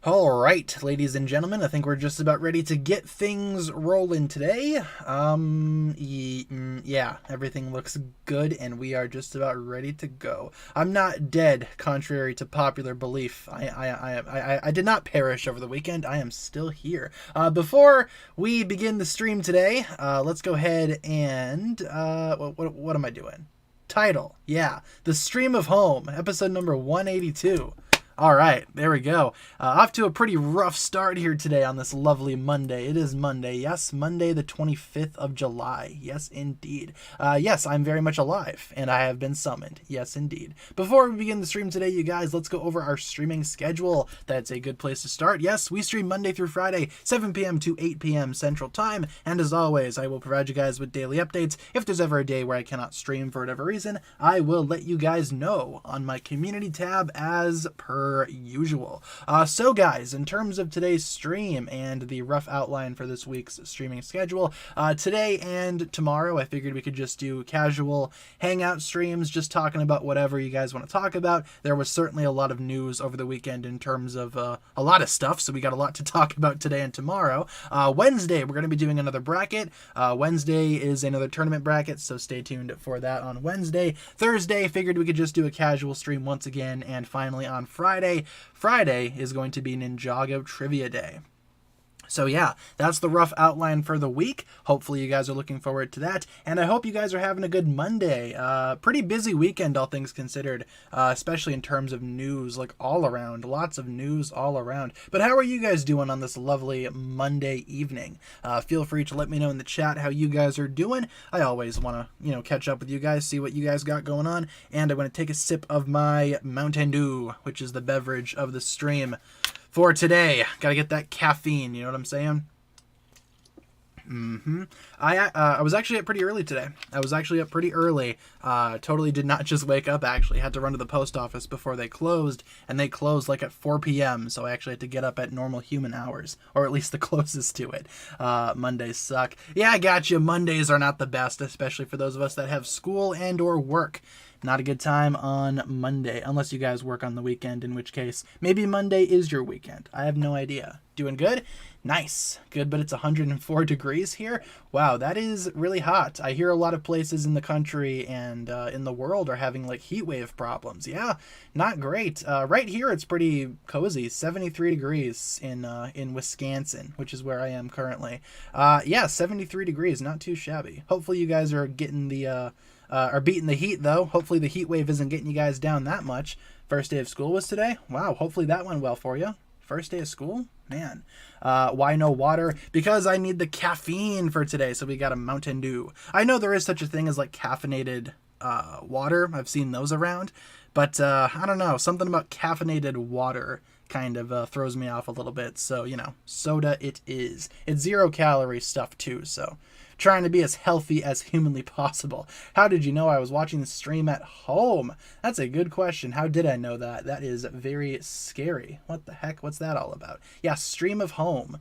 All right, ladies and gentlemen, I think we're just about ready to get things rolling today. Yeah, everything looks good, and we are just about ready to go. I'm not dead, contrary to popular belief. I did not perish over the weekend. I am still here. Before we begin the stream today, let's go ahead and what am I doing? Title, yeah, the Stream of Home, episode number 182. All right, there we go. Off to a pretty rough start here today on this lovely Monday. It is Monday, yes, Monday the 25th of July. Yes, indeed. Yes, I'm very much alive, and I have been summoned. Yes, indeed. Before we begin the stream today, you guys, let's go over our streaming schedule. That's a good place to start. Yes, we stream Monday through Friday, 7 p.m. to 8 p.m. Central Time, and as always, I will provide you guys with daily updates. If there's ever a day where I cannot stream for whatever reason, I will let you guys know on my community tab as per usual. So guys, in terms of today's stream and the rough outline for this week's streaming schedule, today and tomorrow I figured we could just do casual hangout streams, just talking about whatever you guys want to talk about. There was certainly a lot of news over the weekend in terms of a lot of stuff, so we got a lot to talk about today and tomorrow. Wednesday, we're going to be doing another bracket. Wednesday is another tournament bracket, so stay tuned for that on Wednesday. Thursday, figured we could just do a casual stream once again, and finally on Friday is going to be Ninjago Trivia Day. So yeah, that's the rough outline for the week. Hopefully you guys are looking forward to that, and I hope you guys are having a good Monday. Pretty busy weekend, all things considered, especially in terms of news, like all around. Lots of news all around. But how are you guys doing on this lovely Monday evening? Feel free to let me know in the chat how you guys are doing. I always want to, catch up with you guys, see what you guys got going on, and I want to take a sip of my Mountain Dew, which is the beverage of the stream for today. Gotta get that caffeine, you know what I'm saying? I was actually up pretty early today. Totally did not just wake up, actually. Had to run to the post office before they closed, and they closed like at 4 p.m., so I actually had to get up at normal human hours, or at least the closest to it. Mondays suck. Yeah, I got you. Mondays are not the best, especially for those of us that have school and or work. Not a good time on Monday, unless you guys work on the weekend, in which case, maybe Monday is your weekend. I have no idea. Doing good? Nice. Good, but it's 104 degrees here. Wow, that is really hot. I hear a lot of places in the country and in the world are having like heat wave problems. Yeah, not great. Right here, it's pretty cozy. 73 degrees in Wisconsin, which is where I am currently. Yeah, 73 degrees. Not too shabby. Hopefully you guys are getting are beating the heat, though. Hopefully the heat wave isn't getting you guys down that much. First day of school was today. Wow, hopefully that went well for you. First day of school? Man. Why no water? Because I need the caffeine for today, so we got a Mountain Dew. I know there is such a thing as like caffeinated water. I've seen those around. But I don't know. Something about caffeinated water kind of throws me off a little bit. So, soda it is. It's 0-calorie stuff, too, so trying to be as healthy as humanly possible. How did you know I was watching the stream at home? That's a good question. How did I know that? That is very scary. What the heck? What's that all about? Yeah, stream of home.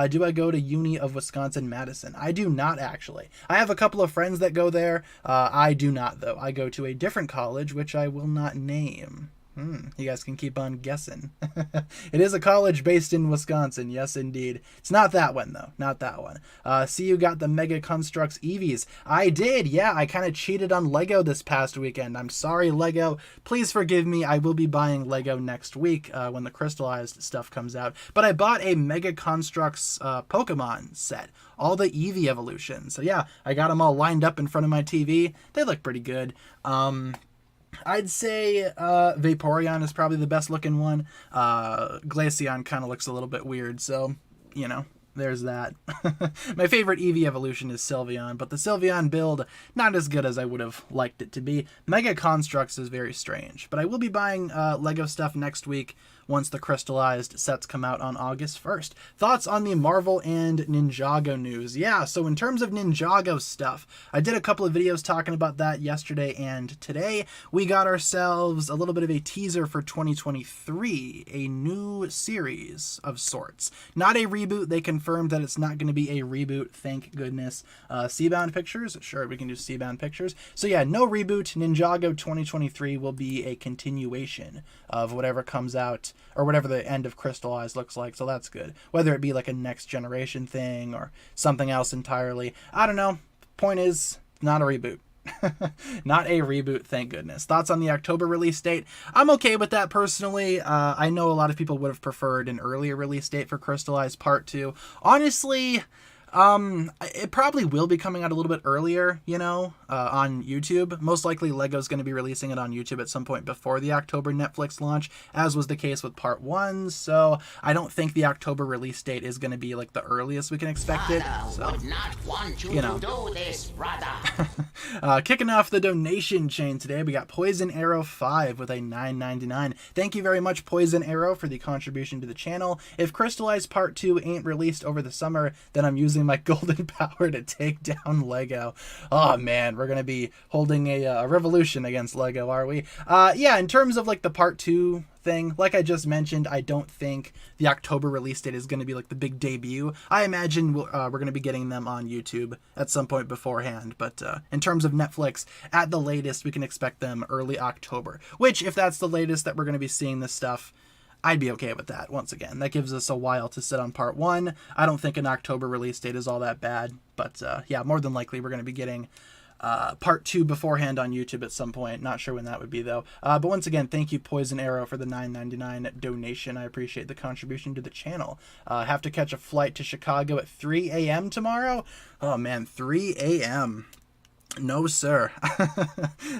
Do I go to Uni of Wisconsin-Madison? I do not, actually. I have a couple of friends that go there. I do not, though. I go to a different college, which I will not name. You guys can keep on guessing. It is a college based in Wisconsin. Yes, indeed. It's not that one, though. Not that one. See, you got the Mega Construx Eevees. I did. Yeah, I kind of cheated on Lego this past weekend. I'm sorry, Lego. Please forgive me. I will be buying Lego next week when the crystallized stuff comes out. But I bought a Mega Construx Pokemon set. All the Eevee evolutions. So yeah, I got them all lined up in front of my TV. They look pretty good. I'd say Vaporeon is probably the best looking one. Glaceon kind of looks a little bit weird, so, there's that. My favorite Eevee evolution is Sylveon, but the Sylveon build, not as good as I would have liked it to be. Mega Construx is very strange, but I will be buying Lego stuff next week once the crystallized sets come out on August 1st. Thoughts on the Marvel and Ninjago news? Yeah, so in terms of Ninjago stuff, I did a couple of videos talking about that yesterday and today. We got ourselves a little bit of a teaser for 2023, a new series of sorts. Not a reboot, they confirmed confirmed that it's not going to be a reboot, thank goodness. Seabound Pictures, sure, we can do Seabound Pictures. So yeah, no reboot. Ninjago 2023 will be a continuation of whatever comes out, or whatever the end of Crystallized looks like, so that's good. Whether it be like a next generation thing, or something else entirely, I don't know. Point is, not a reboot. Not a reboot, thank goodness. Thoughts on the October release date? I'm okay with that personally. I know a lot of people would have preferred an earlier release date for Crystallized Part 2. Honestly, it probably will be coming out a little bit earlier, you know, on YouTube. Most likely Lego's going to be releasing it on YouTube at some point before the October Netflix launch, as was the case with Part 1, so I don't think the October release date is going to be like the earliest we can expect it. So, would not want you to do this, brother. Kicking off the donation chain today, we got Poison Arrow 5 with a $9.99. Thank you very much, Poison Arrow, for the contribution to the channel. If Crystallized Part 2 ain't released over the summer, then I'm using my golden power to take down Lego. Oh man, we're gonna be holding a revolution against Lego, are we? Yeah, in terms of like the Part 2 thing, like I just mentioned, I don't think the October release date is going to be like the big debut. I imagine we're going to be getting them on YouTube at some point beforehand, but in terms of Netflix, at the latest, we can expect them early October, which, if that's the latest that we're going to be seeing this stuff, I'd be okay with that. Once again, that gives us a while to sit on Part 1. I don't think an October release date is all that bad, but yeah, more than likely we're going to be getting Part 2 beforehand on YouTube at some point. Not sure when that would be, though. But once again, thank you, Poison Arrow, for the $9.99 donation. I appreciate the contribution to the channel. Have to catch a flight to Chicago at 3 a.m. tomorrow? Oh, man, 3 a.m. No, sir.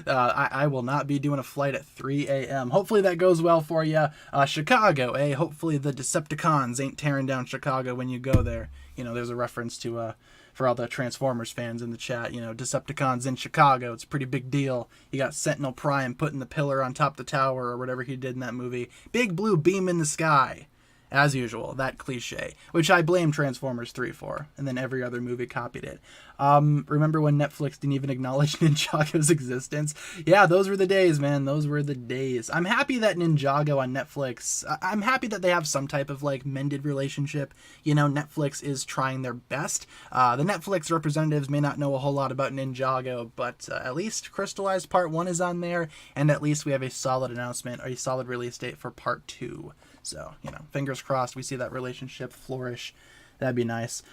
I will not be doing a flight at 3 a.m. Hopefully that goes well for you. Chicago, eh? Hopefully the Decepticons ain't tearing down Chicago when you go there. You know, there's a reference to, for all the Transformers fans in the chat, you know, Decepticons in Chicago. It's a pretty big deal. You got Sentinel Prime putting the pillar on top of the tower or whatever he did in that movie. Big blue beam in the sky. As usual, that cliche, which I blame Transformers 3 for, and then every other movie copied it. Remember when Netflix didn't even acknowledge Ninjago's existence? Yeah, those were the days, man. Those were the days. I'm happy that Ninjago on Netflix, I'm happy that they have some type of, like, mended relationship. You know, Netflix is trying their best. The Netflix representatives may not know a whole lot about Ninjago, but at least Crystallized Part 1 is on there, and at least we have a solid announcement, or a solid release date for Part 2. So, you know, fingers crossed we see that relationship flourish. That'd be nice.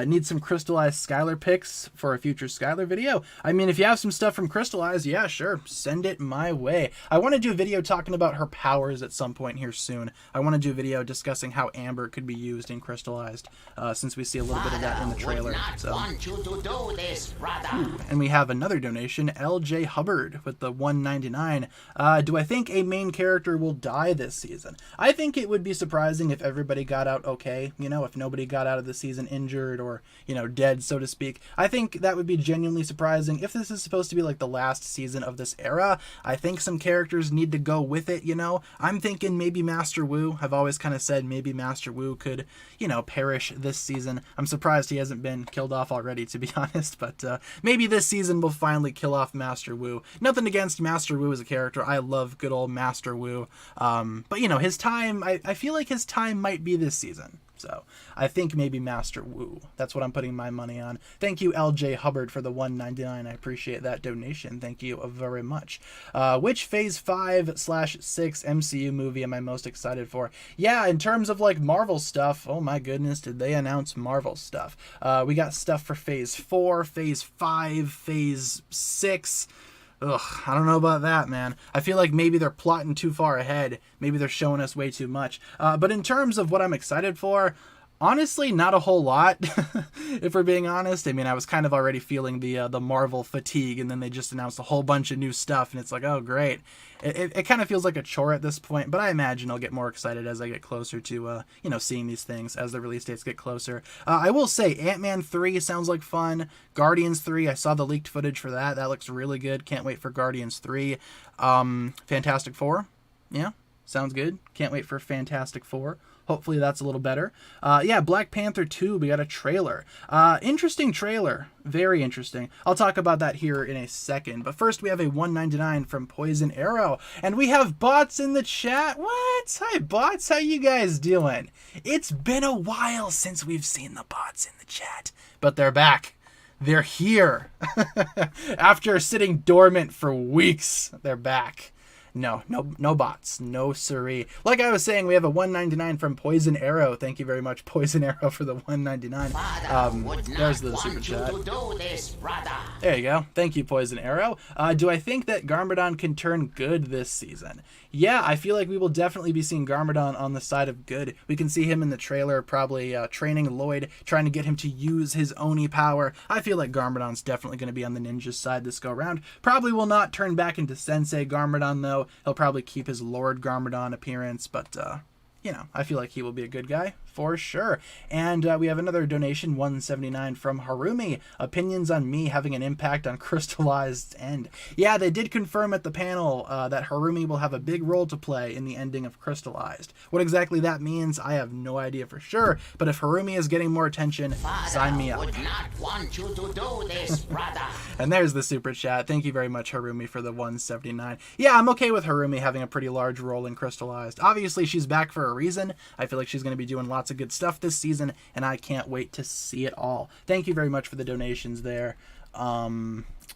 Need some Crystallized Skylar pics for a future Skylar video. I mean, if you have some stuff from Crystallized, yeah, sure, send it my way. I want to do a video talking about her powers at some point here soon. I want to do a video discussing how Amber could be used in Crystallized, since we see a little bit of that in the trailer. So. Want you to do this, brother. Ooh, and we have another donation, LJ Hubbard with the $1.99. Do I think a main character will die this season? I think it would be surprising if everybody got out okay, you know, if nobody got out of the season injured or, you know, dead, so to speak. I think that would be genuinely surprising. If this is supposed to be like the last season of this era, I think some characters need to go with it, you know. I'm thinking maybe Master Wu. I've always kind of said maybe Master Wu could, you know, perish this season. I'm surprised he hasn't been killed off already, to be honest, but maybe this season will finally kill off Master Wu. Nothing against Master Wu as a character. I love good old Master Wu. But, you know, his time, I feel like his time might be this season. So I think maybe Master Wu. That's what I'm putting my money on. Thank you, LJ Hubbard, for the $1.99. I appreciate that donation. Thank you very much. Which Phase 5/6 MCU movie am I most excited for? Yeah, in terms of like Marvel stuff, oh my goodness, did they announce Marvel stuff? We got stuff for Phase 4, Phase 5, Phase 6. Ugh, I don't know about that, man. I feel like maybe they're plotting too far ahead. Maybe they're showing us way too much. But in terms of what I'm excited for, honestly, not a whole lot, if we're being honest. I mean, I was kind of already feeling the Marvel fatigue, and then they just announced a whole bunch of new stuff, and it's like, oh, great. It kind of feels like a chore at this point, but I imagine I'll get more excited as I get closer to, you know, seeing these things as the release dates get closer. I will say, Ant-Man 3 sounds like fun. Guardians 3, I saw the leaked footage for that. That looks really good. Can't wait for Guardians 3. Fantastic Four, yeah. Sounds good. Can't wait for Fantastic Four. Hopefully that's a little better. Yeah, Black Panther 2, we got a trailer. Interesting trailer. Very interesting. I'll talk about that here in a second. But first, we have a $1.99 from Poison Arrow. And we have bots in the chat. What? Hi, bots. How you guys doing? It's been a while since we've seen the bots in the chat. But they're back. They're here. After sitting dormant for weeks, they're back. No bots. No siree. Like I was saying, we have a $1.99 from Poison Arrow. Thank you very much, Poison Arrow, for the $1.99. There's the super chat. There you go. Thank you, Poison Arrow. Do I think that Garmadon can turn good this season? Yeah, I feel like we will definitely be seeing Garmadon on the side of good. We can see him in the trailer, probably training Lloyd, trying to get him to use his Oni power. I feel like Garmadon's definitely going to be on the ninja side this go around. Probably will not turn back into Sensei Garmadon, though. He'll probably keep his Lord Garmadon appearance, but, you know, I feel like he will be a good guy for sure. And we have another donation, $1.79 from Harumi. Opinions on me having an impact on Crystallized's end. Yeah, they did confirm at the panel that Harumi will have a big role to play in the ending of Crystallized. What exactly that means, I have no idea for sure. But if Harumi is getting more attention, sign me up. Would not want you to do this, brother. And there's the super chat. Thank you very much, Harumi, for the $1.79. Yeah, I'm okay with Harumi having a pretty large role in Crystallized. Obviously, she's back for a reason. I feel like she's going to be doing lots of good stuff this season, and I can't wait to see it all. Thank you very much for the donations there.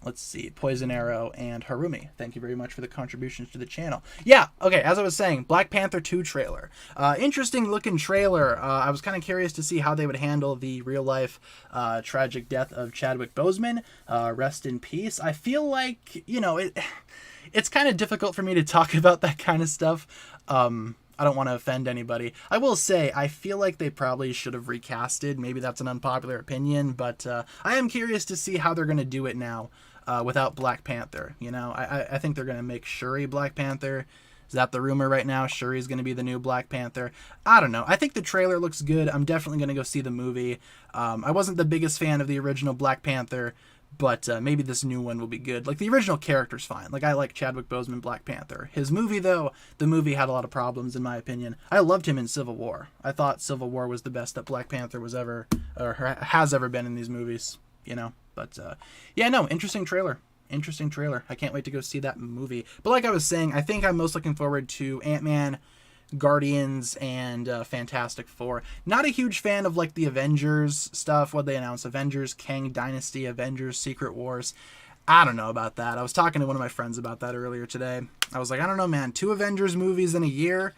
Let's see, Poison Arrow and Harumi. Thank you very much for the contributions to the channel. Yeah, okay, as I was saying, Black Panther 2 trailer. Interesting looking trailer. I was kind of curious to see how they would handle the real life tragic death of Chadwick Boseman. Rest in peace. I feel like, you know, it's kind of difficult for me to talk about that kind of stuff. I don't want to offend anybody. I will say, I feel like they probably should have recasted. Maybe that's an unpopular opinion, but I am curious to see how they're going to do it now without Black Panther. You know, I think they're going to make Shuri Black Panther. Is that the rumor right now? Shuri's going to be the new Black Panther. I don't know. I think the trailer looks good. I'm definitely going to go see the movie. I wasn't the biggest fan of the original Black Panther, but maybe this new one will be good. Like, the original character's fine. Like, I like Chadwick Boseman, Black Panther. His movie, though, the movie had a lot of problems, in my opinion. I loved him in Civil War. I thought Civil War was the best that Black Panther was ever, or has ever been in these movies, you know? But, yeah, no, interesting trailer. Interesting trailer. I can't wait to go see that movie. But like I was saying, I think I'm most looking forward to Ant-Man, Guardians, and Fantastic Four. Not a huge fan of like the Avengers stuff. What they announced: Avengers Kang Dynasty, Avengers Secret Wars. I don't know about that. I was talking to one of my friends about that earlier today. I was like, I don't know, man. 2 Avengers movies in a year.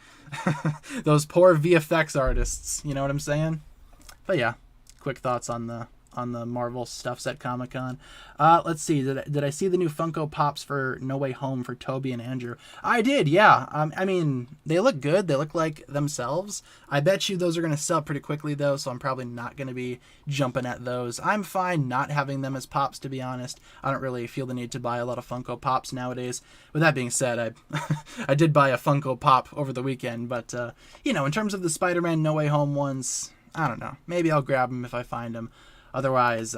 Those poor VFX artists. You know what I'm saying? But yeah, quick thoughts on the Marvel stuffs at Comic-Con. Let's see. Did I see the new Funko Pops for No Way Home for Toby and Andrew? I did, yeah. I mean, they look good. They look like themselves. I bet you those are going to sell pretty quickly, though, so I'm probably not going to be jumping at those. I'm fine not having them as Pops, to be honest. I don't really feel the need to buy a lot of Funko Pops nowadays. With that being said, I did buy a Funko Pop over the weekend, but, you know, in terms of the Spider-Man No Way Home ones, I don't know. Maybe I'll grab them if I find them. Otherwise,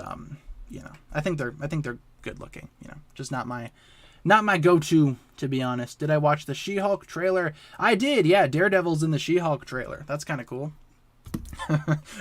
you know, I think they're good looking. You know, just not my go-to, to be honest. Did I watch the She-Hulk trailer? I did. Yeah, Daredevil's in the She-Hulk trailer. That's kind of cool.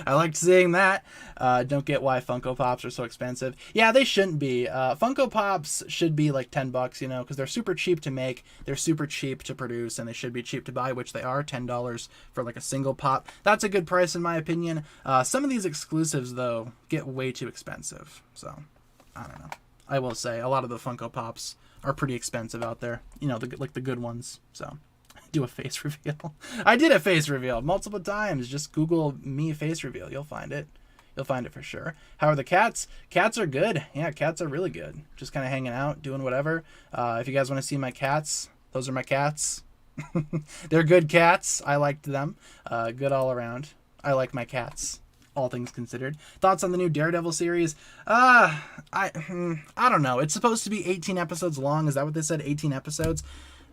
I liked seeing that. Don't get why Funko Pops are so expensive. Yeah, they shouldn't be. Funko Pops should be like $10, you know, because they're super cheap to make, they're super cheap to produce, and they should be cheap to buy, which they are. $10 for like a single pop. That's a good price in my opinion. Some of these exclusives though get way too expensive. So I don't know. I will say a lot of the Funko Pops are pretty expensive out there. You know, like the good ones. So. Do a face reveal. I did a face reveal multiple times. Just Google me face reveal. You'll find it. You'll find it for sure. How are the cats? Cats are good. Yeah, cats are really good. Just kind of hanging out, doing whatever. If you guys want to see my cats, those are my cats. They're good cats. I liked them. Good all around. I like my cats. All things considered. Thoughts on the new Daredevil series? I don't know. It's supposed to be 18 episodes long. Is that what they said? 18 episodes?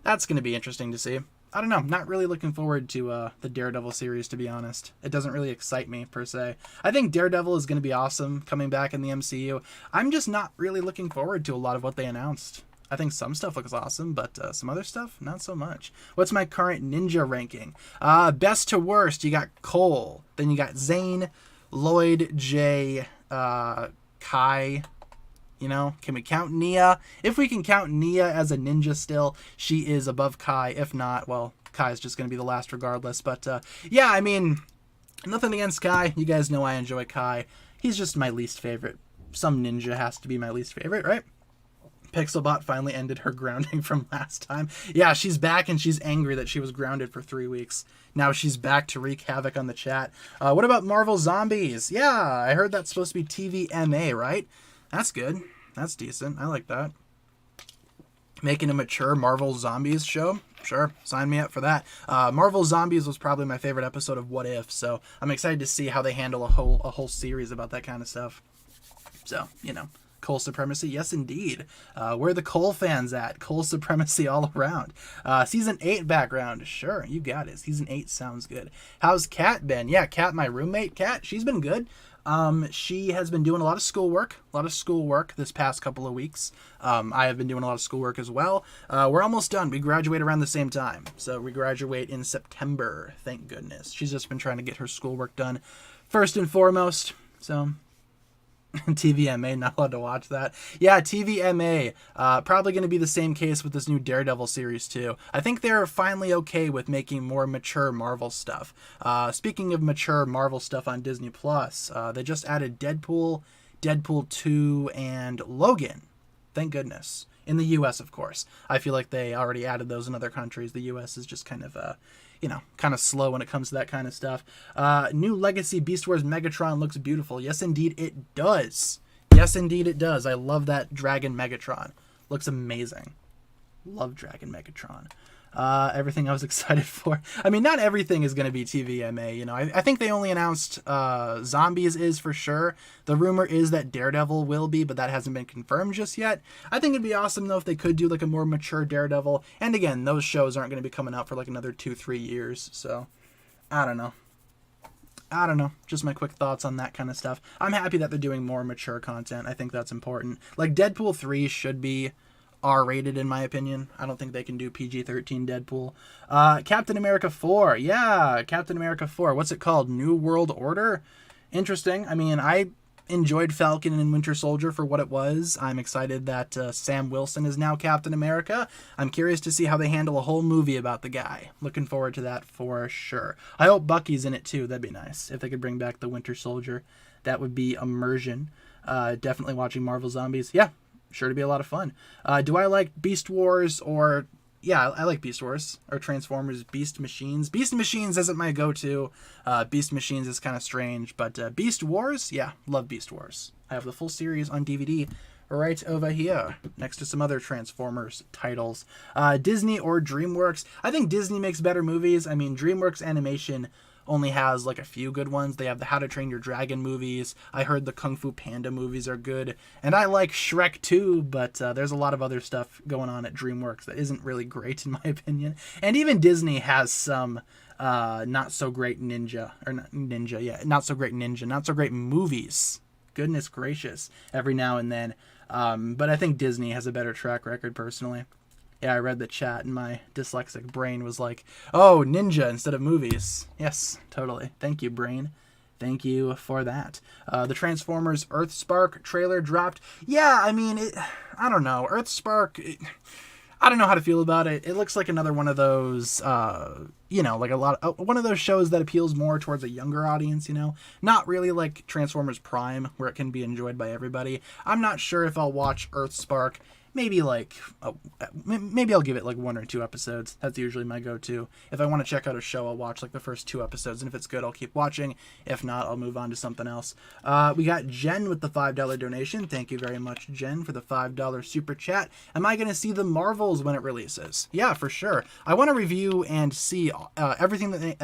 That's going to be interesting to see. I don't know. I'm not really looking forward to the Daredevil series, to be honest. It doesn't really excite me, per se. I think Daredevil is going to be awesome coming back in the MCU. I'm just not really looking forward to a lot of what they announced. I think some stuff looks awesome, but some other stuff, not so much. What's my current ninja ranking? Best to worst, you got Cole. Then you got Zane, Lloyd, Jay, Kai. You know, can we count Nia? If we can count Nia as a ninja still, she is above Kai. If not, well, Kai's just going to be the last regardless. But, yeah, I mean, nothing against Kai. You guys know I enjoy Kai. He's just my least favorite. Some ninja has to be my least favorite, right? Pixelbot finally ended her grounding from last time. Yeah, she's back and she's angry that she was grounded for 3 weeks. Now she's back to wreak havoc on the chat. What about Marvel Zombies? Yeah, I heard that's supposed to be TVMA, right? That's good. That's decent. I like that. Making a mature Marvel Zombies show? Sure, sign me up for that. Marvel Zombies was probably my favorite episode of What If, so I'm excited to see how they handle a whole series about that kind of stuff. So, you know, Cole supremacy, yes indeed. Where are the Cole fans at? Cole supremacy all around. Season 8 background, sure, you got it. Season 8 sounds good. How's Kat been? Yeah, Kat, my roommate, Kat, she's been good. She has been doing a lot of schoolwork this past couple of weeks. I have been doing a lot of schoolwork as well. We're almost done. We graduate around the same time. So we graduate in September, thank goodness. She's just been trying to get her schoolwork done first and foremost. So TVMA, not allowed to watch that. Yeah, TVMA, probably going to be the same case with this new Daredevil series too. I think they're finally okay with making more mature Marvel stuff. Speaking of mature Marvel stuff on Disney Plus, they just added Deadpool, Deadpool 2, and Logan. Thank goodness. In the U.S., of course. I feel like they already added those in other countries. The U.S. is just kind of, kind of slow when it comes to that kind of stuff. New Legacy Beast Wars Megatron looks beautiful. Yes, indeed, it does. Yes, indeed, it does. I love that Dragon Megatron. Looks amazing. Love Dragon Megatron. Everything I was excited for. I mean, not everything is going to be TVMA, you know. I think they only announced Zombies is for sure. The rumor is that Daredevil will be, but that hasn't been confirmed just yet. I think it'd be awesome, though, if they could do, like, a more mature Daredevil. And again, those shows aren't going to be coming out for, like, another 2-3 years. So, I don't know. Just my quick thoughts on that kind of stuff. I'm happy that they're doing more mature content. I think that's important. Like, Deadpool 3 should be R-rated in my opinion. I don't think they can do PG-13 Deadpool. Captain America 4. Yeah, Captain America 4. What's it called? New World Order? Interesting. I mean, I enjoyed Falcon and Winter Soldier for what it was. I'm excited that Sam Wilson is now Captain America. I'm curious to see how they handle a whole movie about the guy. Looking forward to that for sure. I hope Bucky's in it too. That'd be nice. If they could bring back the Winter Soldier, that would be immersion. Definitely watching Marvel Zombies. Yeah. Sure to be a lot of fun. Do I like Beast Wars or... Yeah, I like Beast Wars or Transformers Beast Machines. Beast Machines isn't my go-to. Beast Machines is kind of strange, but Beast Wars? Yeah, love Beast Wars. I have the full series on DVD right over here next to some other Transformers titles. Disney or DreamWorks? I think Disney makes better movies. I mean, DreamWorks Animation only has like a few good ones. They have the How to Train Your Dragon movies. I heard the Kung Fu Panda movies are good. And I like Shrek too, but there's a lot of other stuff going on at DreamWorks that isn't really great in my opinion. And even Disney has some not so great ninja, not so great movies. Goodness gracious, every now and then. But I think Disney has a better track record personally. Yeah, I read the chat and my dyslexic brain was like, oh, ninja instead of movies. Yes, totally. Thank you, brain. Thank you for that. The Transformers Earthspark trailer dropped. Yeah, I mean, I don't know. Earthspark, I don't know how to feel about it. It looks like another one of those, like one of those shows that appeals more towards a younger audience, you know? Not really like Transformers Prime, where it can be enjoyed by everybody. I'm not sure if I'll watch Earthspark. Maybe I'll give it like 1 or 2 episodes. That's usually my go-to. If I want to check out a show, I'll watch like the first 2 episodes, and if it's good, I'll keep watching. If not, I'll move on to something else. We got Jen with the $5 donation. Thank you very much, Jen, for the $5 super chat. Am I going to see the Marvels when it releases? Yeah, for sure. I want to review and see everything that they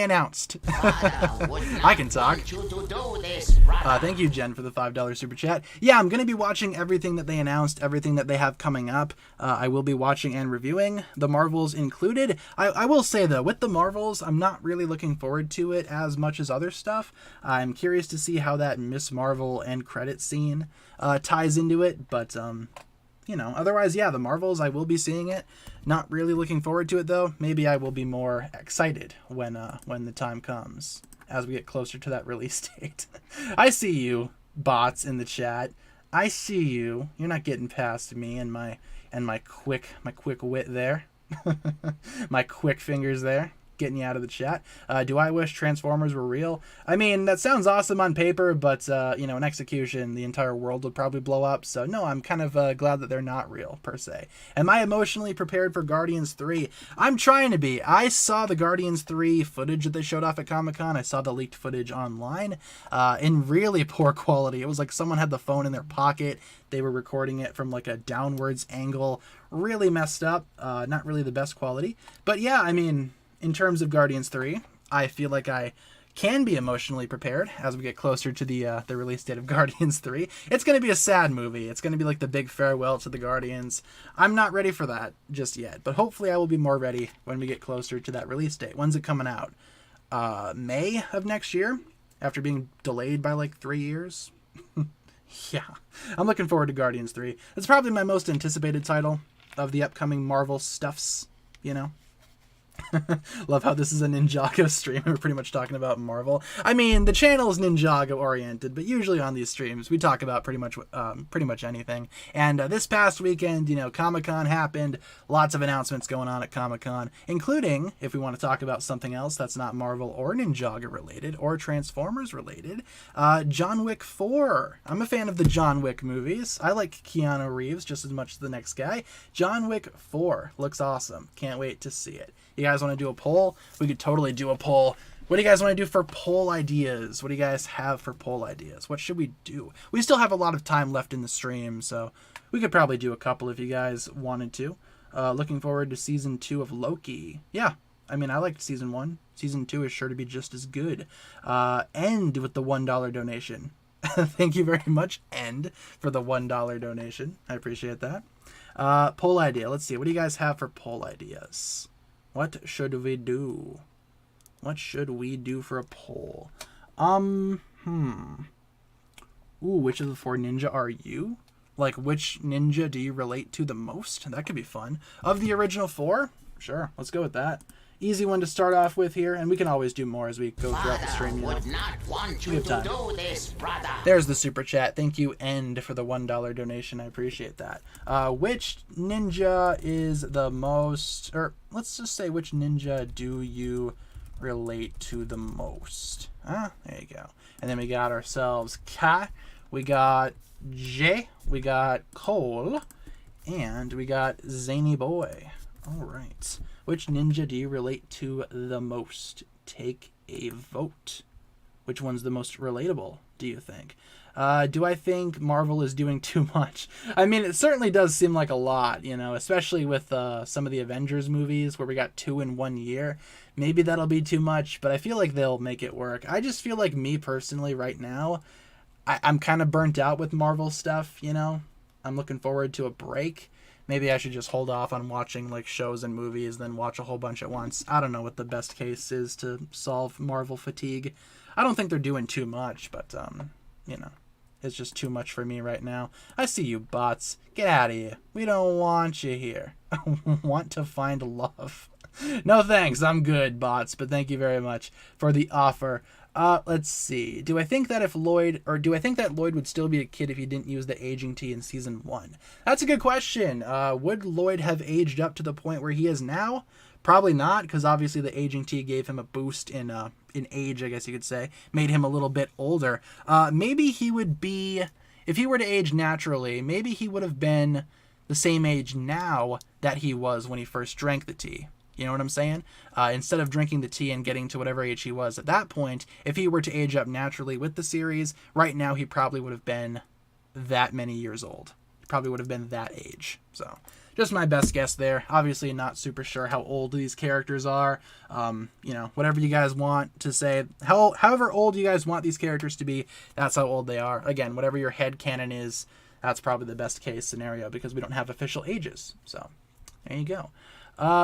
announced. I can talk. Thank you, Jen, for the $5 $5 super chat. Yeah, I'm going to be watching everything that they announced, everything that they have coming up. I will be watching and reviewing, the Marvels included. I will say, though, with the Marvels, I'm not really looking forward to it as much as other stuff. I'm curious to see how that Miss Marvel end credit scene ties into it, but you know, otherwise, yeah, the Marvels, I will be seeing it. Not really looking forward to it, though. Maybe I will be more excited when the time comes, as we get closer to that release date. I see you, bots in the chat. I see you. You're not getting past me and my quick wit there. My quick fingers there. Getting you out of the chat. Do I wish Transformers were real? I mean, that sounds awesome on paper, but, you know, in execution, the entire world would probably blow up. So, no, I'm kind of glad that they're not real, per se. Am I emotionally prepared for Guardians 3? I'm trying to be. I saw the Guardians 3 footage that they showed off at Comic-Con. I saw the leaked footage online in really poor quality. It was like someone had the phone in their pocket. They were recording it from, like, a downwards angle. Really messed up. Not really the best quality. But, yeah, I mean, in terms of Guardians 3, I feel like I can be emotionally prepared as we get closer to the release date of Guardians 3. It's going to be a sad movie. It's going to be like the big farewell to the Guardians. I'm not ready for that just yet, but hopefully I will be more ready when we get closer to that release date. When's it coming out? May of next year, after being delayed by like 3 years. Yeah, I'm looking forward to Guardians 3. It's probably my most anticipated title of the upcoming Marvel stuffs, you know? Love how this is a Ninjago stream. We're pretty much talking about Marvel. I mean, the channel is Ninjago oriented, but usually on these streams we talk about pretty much anything. And this past weekend, you know, Comic-Con happened. Lots of announcements going on at Comic-Con, including, if we want to talk about something else that's not Marvel or Ninjago related or Transformers related, John Wick 4. I'm a fan of the John Wick movies. I like Keanu Reeves just as much as the next guy. John Wick 4 looks awesome. Can't wait to see it. You guys want to do a poll? We could totally do a poll. What do you guys want to do for poll ideas? What do you guys have for poll ideas? What should we do? We still have a lot of time left in the stream, so we could probably do a couple if you guys wanted to. Looking forward to Season 2 of Loki. Yeah, I mean, I liked Season 1. Season 2 is sure to be just as good. End with the $1 donation. Thank you very much, End, for the $1 donation. I appreciate that. Poll idea. Let's see. What do you guys have for poll ideas? What should we do? What should we do for a poll? Ooh, which of the 4 ninja are you? Like, which ninja do you relate to the most? That could be fun. Of the original 4? Sure, let's go with that. Easy one to start off with here, and we can always do more as we go throughout the stream. You know? Would not want you to do this, brother. There's the super chat. Thank you, End, for the $1 donation. I appreciate that. Which ninja is the most, or let's just say, which ninja do you relate to the most? There you go. And then we got ourselves Ka, we got J, we got Cole, and we got Zany Boy. All right. Which ninja do you relate to the most? Take a vote. Which one's the most relatable, do you think? Do I think Marvel is doing too much? I mean, it certainly does seem like a lot, you know, especially with some of the Avengers movies where we got 2 in 1 year. Maybe that'll be too much, but I feel like they'll make it work. I just feel like me personally right now, I'm kind of burnt out with Marvel stuff, you know? I'm looking forward to a break. Maybe I should just hold off on watching like shows and movies, then watch a whole bunch at once. I don't know what the best case is to solve Marvel fatigue. I don't think they're doing too much, but, you know, it's just too much for me right now. I see you, bots. Get out of here. We don't want you here. I want to find love. No thanks, I'm good, bots, but thank you very much for the offer. Let's see. Do I think that Lloyd would still be a kid if he didn't use the aging tea in season 1? That's a good question. Would Lloyd have aged up to the point where he is now? Probably not, because obviously the aging tea gave him a boost in age, I guess you could say. Made him a little bit older. Maybe he would be, if he were to age naturally, maybe he would have been the same age now that he was when he first drank the tea. You know what I'm saying? Instead of drinking the tea and getting to whatever age he was at that point, if he were to age up naturally with the series, right now he probably would have been that many years old. He probably would have been that age. So, just my best guess there. Obviously not super sure how old these characters are. You know, whatever you guys want to say, however old you guys want these characters to be, that's how old they are. Again, whatever your head canon is, that's probably the best case scenario because we don't have official ages. So there you go.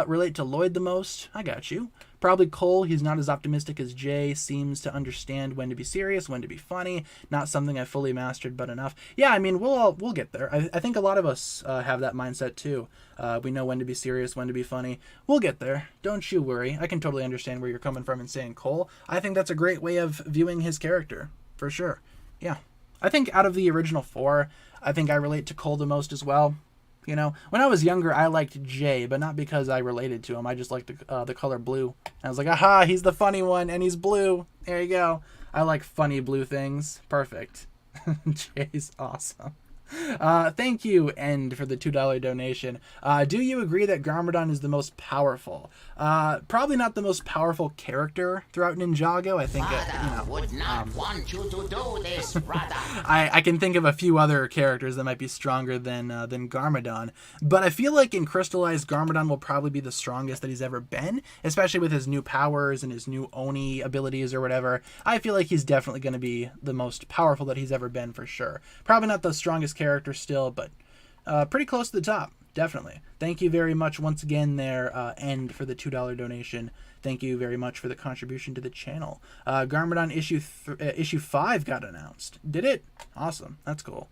Relate to Lloyd the most? I got you. Probably Cole. He's not as optimistic as Jay. Seems to understand when to be serious, when to be funny. Not something I fully mastered, but enough. Yeah, I mean, we'll get there. I think a lot of us have that mindset too. We know when to be serious, when to be funny. We'll get there. Don't you worry. I can totally understand where you're coming from in saying Cole. I think that's a great way of viewing his character, for sure. Yeah. I think out of the original 4, I think I relate to Cole the most as well. You know, when I was younger, I liked Jay, but not because I related to him. I just liked the color blue. I was like, aha, he's the funny one, and he's blue. There you go. I like funny blue things. Perfect. Jay's awesome. Thank you, End, for the $2 donation. Do you agree that Garmadon is the most powerful? Probably not the most powerful character throughout Ninjago. I think, would not want you to do this, brother. I can think of a few other characters that might be stronger than Garmadon, but I feel like in Crystallized, Garmadon will probably be the strongest that he's ever been, especially with his new powers and his new Oni abilities or whatever. I feel like he's definitely going to be the most powerful that he's ever been for sure. Probably not the strongest character still, but pretty close to the top, definitely. Thank you very much once again there, End, for the $2 donation. Thank you very much for the contribution to the channel. Garmadon issue 5 got announced. Did it? Awesome. That's cool.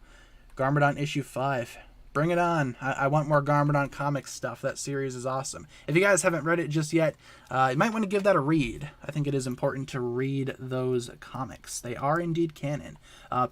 Garmadon issue 5. Bring it on. I want more Garmadon comics stuff. That series is awesome. If you guys haven't read it just yet, you might want to give that a read. I think it is important to read those comics. They are indeed canon.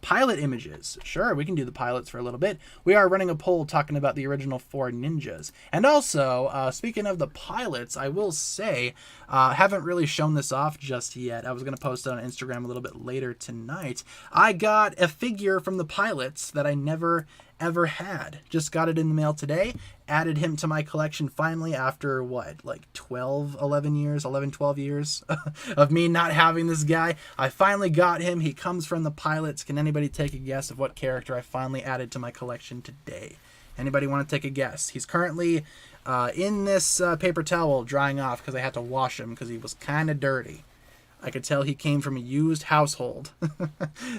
Pilot images. Sure, we can do the pilots for a little bit. We are running a poll talking about the original 4 ninjas. And also, speaking of the pilots, I will say, haven't really shown this off just yet. I was going to post it on Instagram a little bit later tonight. I got a figure from the pilots that I never ever had. Just got it in the mail today. Added him to my collection finally after what, like 11 years of me not having this guy. I finally got him. He comes from the pilots. Can anybody take a guess of what character I finally added to my collection today? Anybody want to take a guess? He's currently in this paper towel drying off because I had to wash him because he was kind of dirty. I could tell he came from a used household.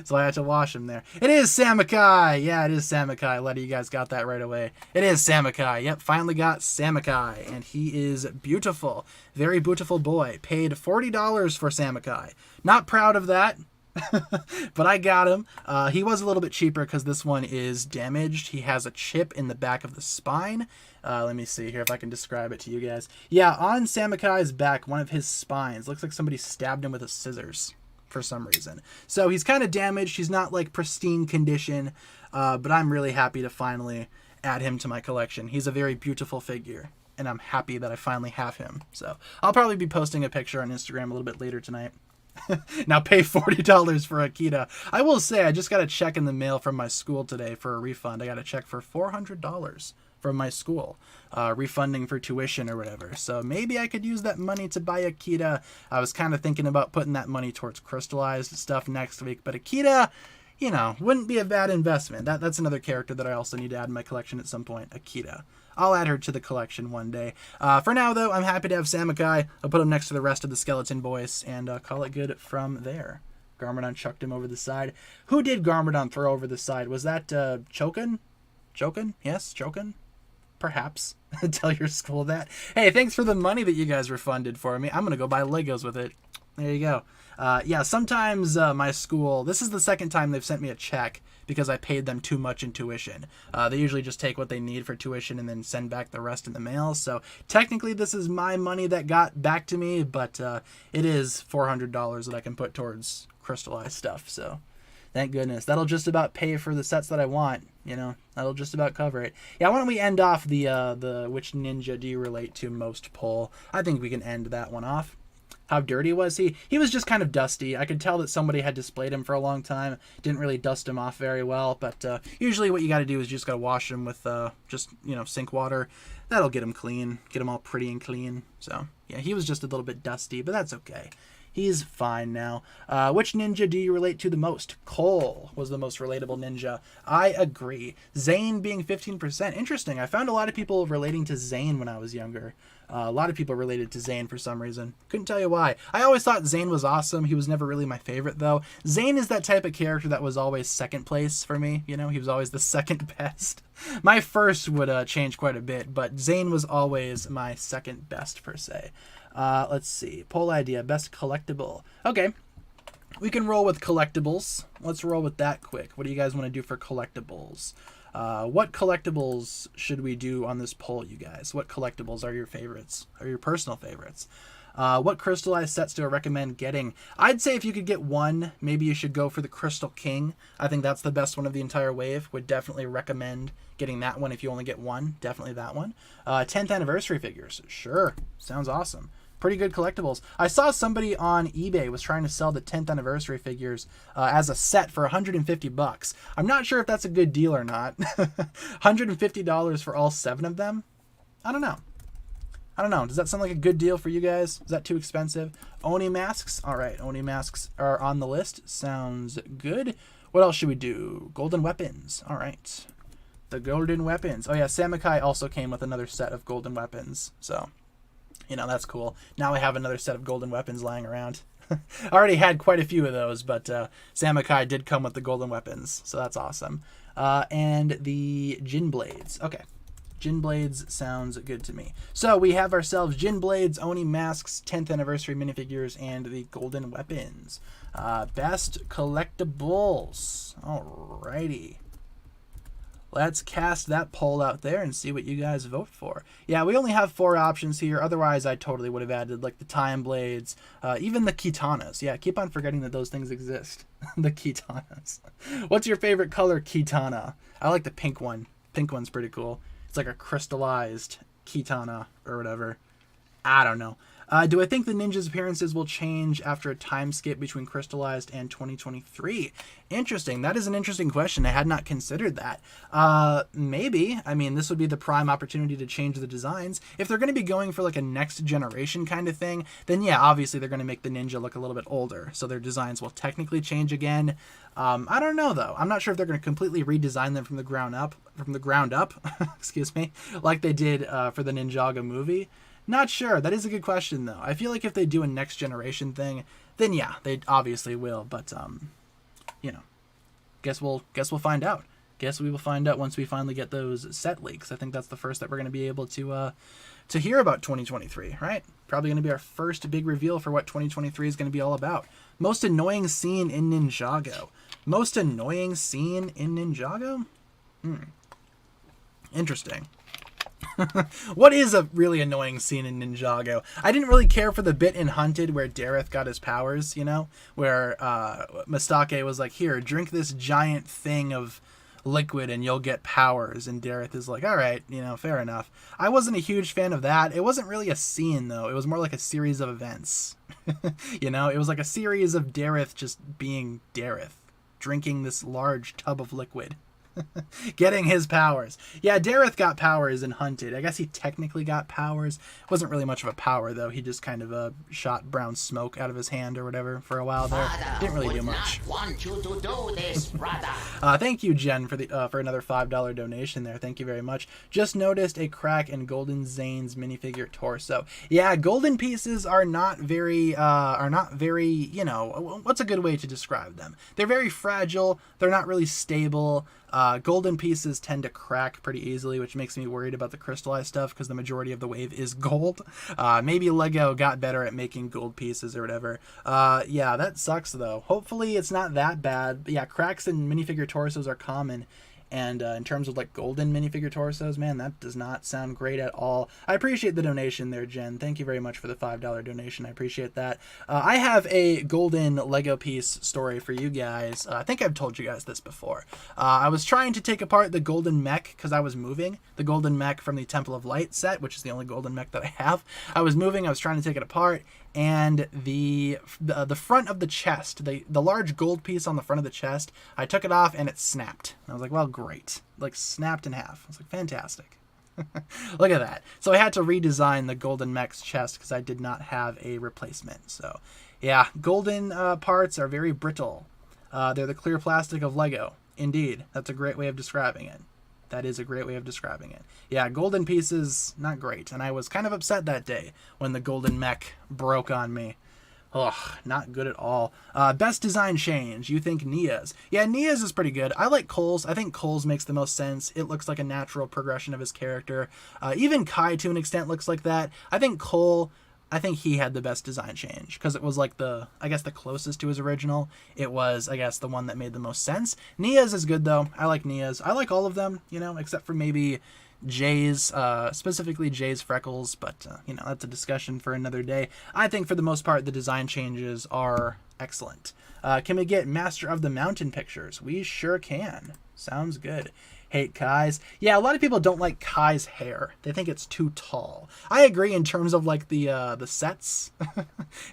So I had to wash him there. It is Samakai! Yeah, it is Samakai. A lot of you guys got that right away. It is Samakai. Yep, finally got Samakai. And he is beautiful. Very beautiful boy. Paid $40 for Samakai. Not proud of that. But I got him. He was a little bit cheaper because this one is damaged. He has a chip in the back of the spine. Let me see here if I can describe it to you guys. Yeah, on Samakai's back, one of his spines looks like somebody stabbed him with a scissors for some reason. So he's kind of damaged. He's not like pristine condition, but I'm really happy to finally add him to my collection. He's a very beautiful figure, and I'm happy that I finally have him. So I'll probably be posting a picture on Instagram a little bit later tonight. Now pay $40 for Akita. I will say I just got a check in the mail from my school today for a refund. I got a check for $400 from my school, refunding for tuition or whatever. So maybe I could use that money to buy Akita. I was kind of thinking about putting that money towards crystallized stuff next week, but Akita, you know, wouldn't be a bad investment. That's another character that I also need to add in my collection at some point, Akita. I'll add her to the collection one day. For now, though, I'm happy to have Samakai. I'll put him next to the rest of the Skeleton Boys and call it good from there. Garmadon chucked him over the side. Who did Garmadon throw over the side? Was that Chokin? Chokin? Yes, Chokin? Perhaps. Tell your school that. Hey, thanks for the money that you guys refunded for me. I'm going to go buy Legos with it. There you go. Yeah, sometimes my school, this is the second time they've sent me a check because I paid them too much in tuition. They usually just take what they need for tuition and then send back the rest in the mail. So technically this is my money that got back to me, but it is $400 that I can put towards crystallized stuff. So thank goodness. That'll just about pay for the sets that I want. You know, that'll just about cover it. Yeah, why don't we end off the which ninja do you relate to most poll? I think we can end that one off. How dirty was he? He was just kind of dusty. I could tell that somebody had displayed him for a long time. Didn't really dust him off very well, but usually what you got to do is you just got to wash him with just, you know, sink water. That'll get him clean, get him all pretty and clean. So, yeah, he was just a little bit dusty, but that's okay. He's fine now. Which ninja do you relate to the most? Cole was the most relatable ninja. I agree. Zane being 15%. Interesting. I found a lot of people relating to Zane when I was younger. A lot of people related to Zane for some reason. Couldn't tell you why. I always thought Zane was awesome. He was never really my favorite, though. Zane is that type of character that was always second place for me. You know, he was always the second best. My first would change quite a bit, but Zane was always my second best, per se. Let's see. Poll idea. Best collectible. Okay. We can roll with collectibles. Let's roll with that quick. What do you guys want to do for collectibles? What collectibles should we do on this poll, you guys? What collectibles are your favorites? Are your personal favorites? What crystallized sets do I recommend getting? I'd say if you could get one, maybe you should go for the Crystal King. I think that's the best one of the entire wave. Would definitely recommend getting that one if you only get one. Definitely that one. 10th anniversary figures. Sure. Sounds awesome. Pretty good collectibles. I saw somebody on eBay was trying to sell the 10th anniversary figures as a set for $150. I'm not sure if that's a good deal or not. $150 for all 7 of them? I don't know. Does that sound like a good deal for you guys? Is that too expensive? Oni masks. All right, Oni masks are on the list. Sounds good. What else should we do? Golden weapons. All right. The golden weapons. Oh yeah, Samakai also came with another set of golden weapons. So, you know, that's cool. Now I have another set of golden weapons lying around. I already had quite a few of those, but Samakai did come with the golden weapons, so that's awesome. And the Jin Blades. Okay. Jin Blades sounds good to me. So we have ourselves Jin Blades, Oni masks, 10th anniversary minifigures, and the golden weapons. Best collectibles. Alrighty. Let's cast that poll out there and see what you guys vote for. Yeah, we only have 4 options here. Otherwise, I totally would have added like the Time Blades, even the Kitanas. Yeah, keep on forgetting that those things exist. The Kitanas. What's your favorite color Kitana? I like the pink one. Pink one's pretty cool. It's like a crystallized Kitana or whatever. I don't know. Do I think the ninjas' appearances will change after a time skip between crystallized and 2023? Interesting. That is an interesting question. I had not considered that. Maybe. I mean, this would be the prime opportunity to change the designs. If they're going to be going for like a next generation kind of thing, then yeah, obviously they're going to make the ninja look a little bit older. So their designs will technically change again. I don't know though. I'm not sure if they're going to completely redesign them from the ground up, excuse me, like they did for the Ninjago movie. Not sure. That is a good question, though. I feel like if they do a next generation thing, then yeah, they obviously will. But you know, guess we'll find out. Guess we will find out once we finally get those set leaks. I think that's the first that we're going to be able to hear about 2023, right? Probably going to be our first big reveal for what 2023 is going to be all about. Most annoying scene in Ninjago. Most annoying scene in Ninjago? Interesting. What is a really annoying scene in Ninjago? I didn't really care for the bit in Hunted where Dareth got his powers, you know? Where Mistake was like, here, drink this giant thing of liquid and you'll get powers. And Dareth is like, all right, you know, fair enough. I wasn't a huge fan of that. It wasn't really a scene, though. It was more like a series of events. You know? It was like a series of Dareth just being Dareth, drinking this large tub of liquid. Getting his powers. Yeah, Dareth got powers in Hunted. I guess he technically got powers. Wasn't really much of a power, though. He just kind of shot brown smoke out of his hand or whatever for a while there. Didn't really do much. Want you to do this, brother. Thank you, Jen, for another $5 donation there. Thank you very much. Just noticed a crack in Golden Zane's minifigure torso. Yeah, golden pieces are not very, you know, what's a good way to describe them? They're very fragile. They're not really stable. Golden pieces tend to crack pretty easily, which makes me worried about the crystallized stuff because the majority of the wave is gold. Maybe Lego got better at making gold pieces or whatever. Yeah, that sucks though. Hopefully it's not that bad. But yeah, cracks in minifigure torsos are common. And in terms of like golden minifigure torsos, man, that does not sound great at all. I appreciate the donation there, Jen. Thank you very much for the $5 donation. I appreciate that. I have a golden Lego piece story for you guys. I think I've told you guys this before. I was trying to take apart the golden mech because I was moving. The golden mech from the Temple of Light set, which is the only golden mech that I have. I was moving. I was trying to take it apart. And the front of the chest, the large gold piece on the front of the chest, I took it off and it snapped. I was like, well, great. Like, snapped in half. I was like, fantastic. Look at that. So I had to redesign the golden mech's chest because I did not have a replacement. So Yeah, golden parts are very brittle. They're the clear plastic of Lego. Indeed, that's a great way of describing it. That is a great way of describing it. Yeah, golden pieces, not great. And I was kind of upset that day when the golden mech broke on me. Ugh, not good at all. Best design change. You think Nia's? Yeah, Nia's is pretty good. I like Cole's. I think Cole's makes the most sense. It looks like a natural progression of his character. Even Kai, to an extent, looks like that. I think Cole... I think he had the best design change because it was like the closest to his original. It was, I guess, the one that made the most sense. Nia's is good though. I like Nia's. I like all of them, except for maybe Jay's, specifically Jay's freckles, but that's a discussion for another day. I think for the most part, the design changes are excellent. Can we get Master of the Mountain pictures? We sure can. Sounds good. Hate Kai's. Yeah, a lot of people don't like Kai's hair. They think it's too tall. I agree in terms of like the sets.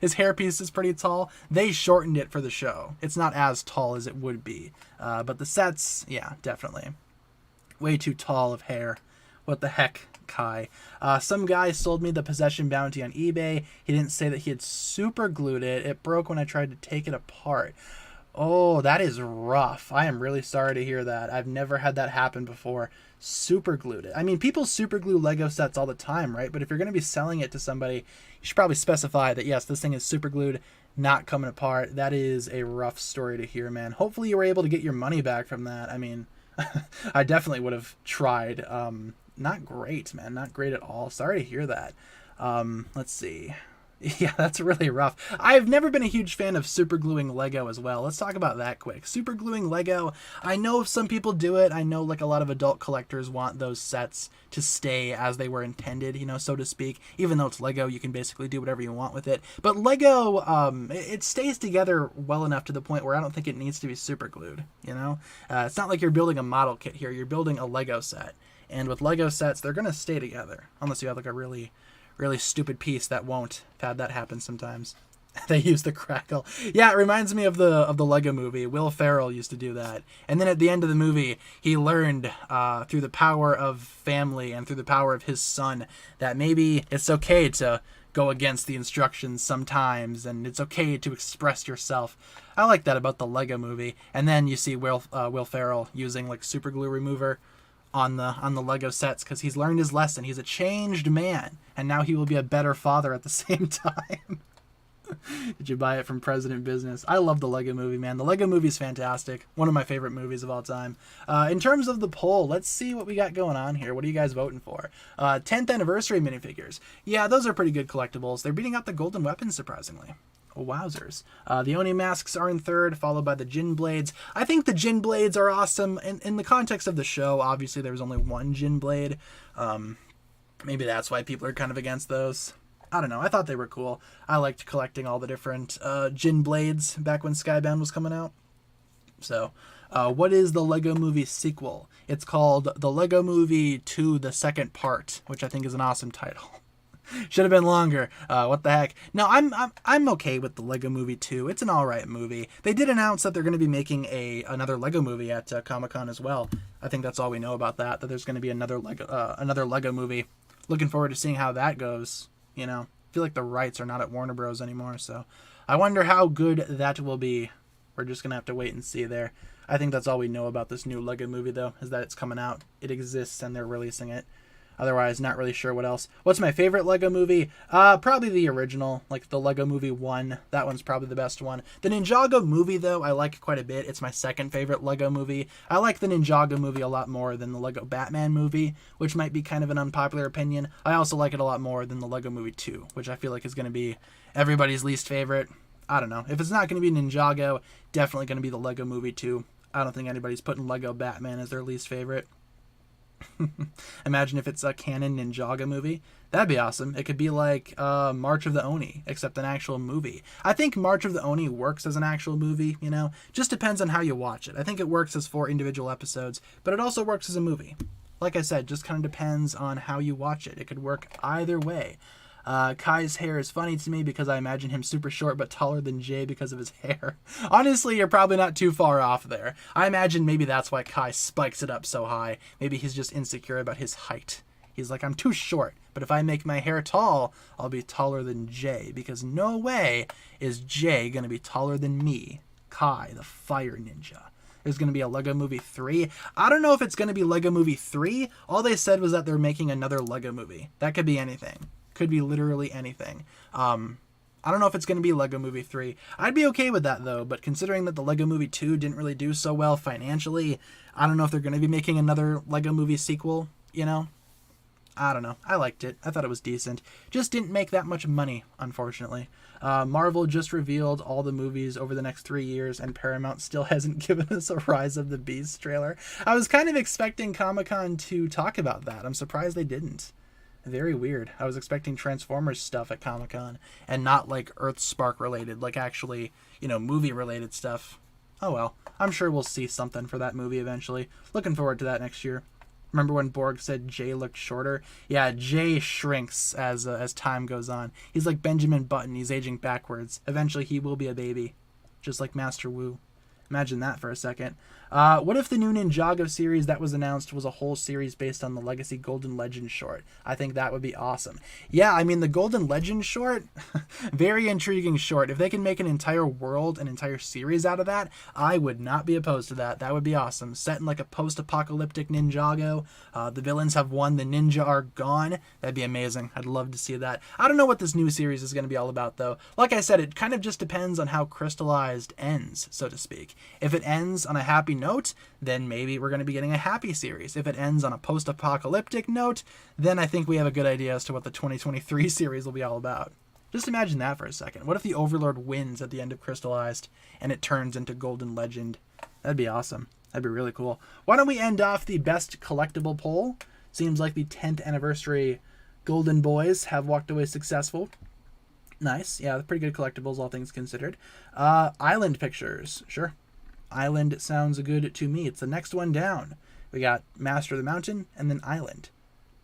His hairpiece is pretty tall. They shortened it for the show. It's not as tall as it would be. But the sets, yeah, definitely. Way too tall of hair. What the heck, Kai? Some guy sold me the possession bounty on eBay. He didn't say that he had super glued it. It broke when I tried to take it apart. Oh, that is rough. I am really sorry to hear that. I've never had that happen before. Super glued it. I mean, people super glue Lego sets all the time, right? But if you're going to be selling it to somebody, you should probably specify that, yes, this thing is super glued, not coming apart. That is a rough story to hear, man. Hopefully you were able to get your money back from that. I mean, I definitely would have tried. Not great, man. Not great at all. Sorry to hear that. Let's see. Yeah, that's really rough. I've never been a huge fan of super gluing Lego as well. Let's talk about that quick. Super gluing Lego, I know some people do it. I know like a lot of adult collectors want those sets to stay as they were intended, so to speak. Even though it's Lego, you can basically do whatever you want with it. But Lego, it stays together well enough to the point where I don't think it needs to be super glued, It's not like you're building a model kit here. You're building a Lego set. And with Lego sets, they're going to stay together. Unless you have like a really stupid piece that won't. I've had that happen sometimes. They use the crackle. Yeah, it reminds me of the Lego movie. Will Ferrell used to do that. And then at the end of the movie, he learned through the power of family and through the power of his son that maybe it's okay to go against the instructions sometimes, and it's okay to express yourself. I like that about the Lego movie. And then you see Will Ferrell using like super glue remover on the Lego sets because he's learned his lesson. He's a changed man, and now he will be a better father at the same time. Did you buy it from President Business? I love the Lego movie, man. The Lego movie is fantastic. One of my favorite movies of all time. In terms of the poll, let's see what we got going on here. What are you guys voting for? 10th anniversary minifigures. Yeah, those are pretty good collectibles. They're beating out the golden weapons, surprisingly. Oh, wowzers. The Oni masks are in third, followed by the Jin blades. I think the Jin blades are awesome. In the context of the show, obviously there was only one Jin blade. Maybe that's why people are kind of against those. I don't know. I thought they were cool. I liked collecting all the different Jin blades back when Skybound was coming out. So, what is the Lego Movie sequel? It's called The Lego Movie 2, the second part, which I think is an awesome title. Should have been longer. What the heck? No, I'm okay with the Lego Movie 2. It's an alright movie. They did announce that they're going to be making another Lego movie at Comic-Con as well. I think that's all we know about that there's going to be another Lego movie. Looking forward to seeing how that goes. I feel like the rights are not at Warner Bros. Anymore, so I wonder how good that will be. We're just going to have to wait and see there. I think that's all we know about this new Lego movie, though, is that it's coming out. It exists, and they're releasing it. Otherwise, not really sure what else. What's my favorite Lego movie? Probably the original, like the Lego Movie 1. That one's probably the best one. The Ninjago movie, though, I like quite a bit. It's my second favorite Lego movie. I like the Ninjago movie a lot more than the Lego Batman movie, which might be kind of an unpopular opinion. I also like it a lot more than the Lego Movie 2, which I feel like is going to be everybody's least favorite. I don't know. If it's not going to be Ninjago, definitely going to be the Lego Movie 2. I don't think anybody's putting Lego Batman as their least favorite. Imagine if it's a canon Ninjago movie. That'd be awesome. It could be like March of the Oni, except an actual movie. I think March of the Oni works as an actual movie, Just depends on how you watch it. I think it works as 4 individual episodes, but it also works as a movie. Like I said, just kind of depends on how you watch it. It could work either way. Kai's hair is funny to me because I imagine him super short but taller than Jay because of his hair. Honestly, you're probably not too far off there. I imagine maybe that's why Kai spikes it up so high. Maybe he's just insecure about his height. He's like, I'm too short, but if I make my hair tall, I'll be taller than Jay, because no way is Jay going to be taller than me, Kai, the Fire Ninja. There's going to be a Lego Movie 3. I don't know if it's going to be Lego Movie 3. All they said was that they're making another Lego Movie. That could be anything. Could be literally anything. I don't know if it's going to be Lego Movie 3. I'd be okay with that, though, but considering that the Lego Movie 2 didn't really do so well financially, I don't know if they're going to be making another Lego Movie sequel, you know? I don't know. I liked it. I thought it was decent. Just didn't make that much money, unfortunately. Marvel just revealed all the movies over the next 3 years, and Paramount still hasn't given us a Rise of the Beast trailer. I was kind of expecting Comic-Con to talk about that. I'm surprised they didn't. Very weird. I was expecting Transformers stuff at Comic-Con, and not like Earthspark related, like actually, movie related stuff. Oh well. I'm sure we'll see something for that movie eventually. Looking forward to that next year. Remember when Borg said Jay looked shorter? Yeah, Jay shrinks as time goes on. He's like Benjamin Button. He's aging backwards. Eventually he will be a baby, just like Master Wu. Imagine that for a second. What if the new Ninjago series that was announced was a whole series based on the Legacy Golden Legend short? I think that would be awesome. Yeah, I mean, the Golden Legend short, very intriguing short. If they can make an entire world, an entire series out of that, I would not be opposed to that. That would be awesome. Set in like a post-apocalyptic Ninjago. The villains have won. The ninja are gone. That'd be amazing. I'd love to see that. I don't know what this new series is going to be all about, though. Like I said, it kind of just depends on how Crystallized ends, so to speak. If it ends on a happy note, then maybe we're going to be getting a happy series. If it ends on a post-apocalyptic note, then I think we have a good idea as to what the 2023 series will be all about. Just imagine that for a second. What if the Overlord wins at the end of Crystallized and it turns into Golden Legend? That'd be awesome. That'd be really cool. Why don't we end off the best collectible poll? Seems like the 10th anniversary Golden Boys have walked away successful. Nice. Yeah, pretty good collectibles, all things considered. Island pictures. Sure. Island sounds good to me. It's the next one down. We got Master of the Mountain and then Island.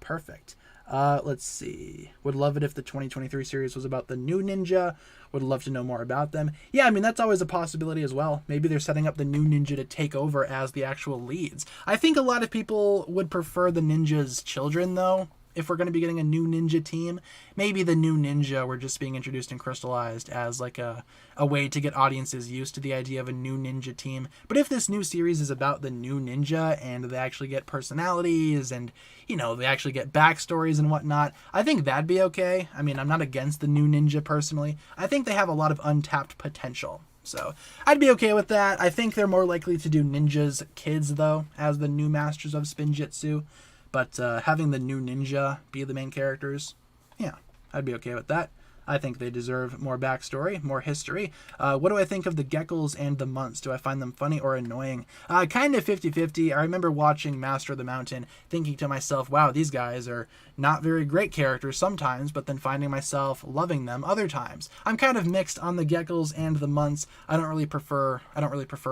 Perfect. Let's see. Would love it if the 2023 series was about the new ninja. Would love to know more about them. Yeah, I mean, that's always a possibility as well. Maybe they're setting up the new ninja to take over as the actual leads. I think a lot of people would prefer the ninja's children, though. If we're going to be getting a new ninja team, maybe the new ninja were just being introduced and crystallized as like a way to get audiences used to the idea of a new ninja team. But if this new series is about the new ninja and they actually get personalities and, they actually get backstories and whatnot, I think that'd be okay. I mean, I'm not against the new ninja personally. I think they have a lot of untapped potential. So I'd be okay with that. I think they're more likely to do ninjas kids, though, as the new masters of Spinjitzu. But having the new ninja be the main characters, yeah, I'd be okay with that. I think they deserve more backstory, more history. What do I think of the Geckles and the Munts? Do I find them funny or annoying? Kind of 50-50. I remember watching Master of the Mountain, thinking to myself, wow, these guys are not very great characters sometimes, but then finding myself loving them other times. I'm kind of mixed on the Geckles and the Munts. I don't really prefer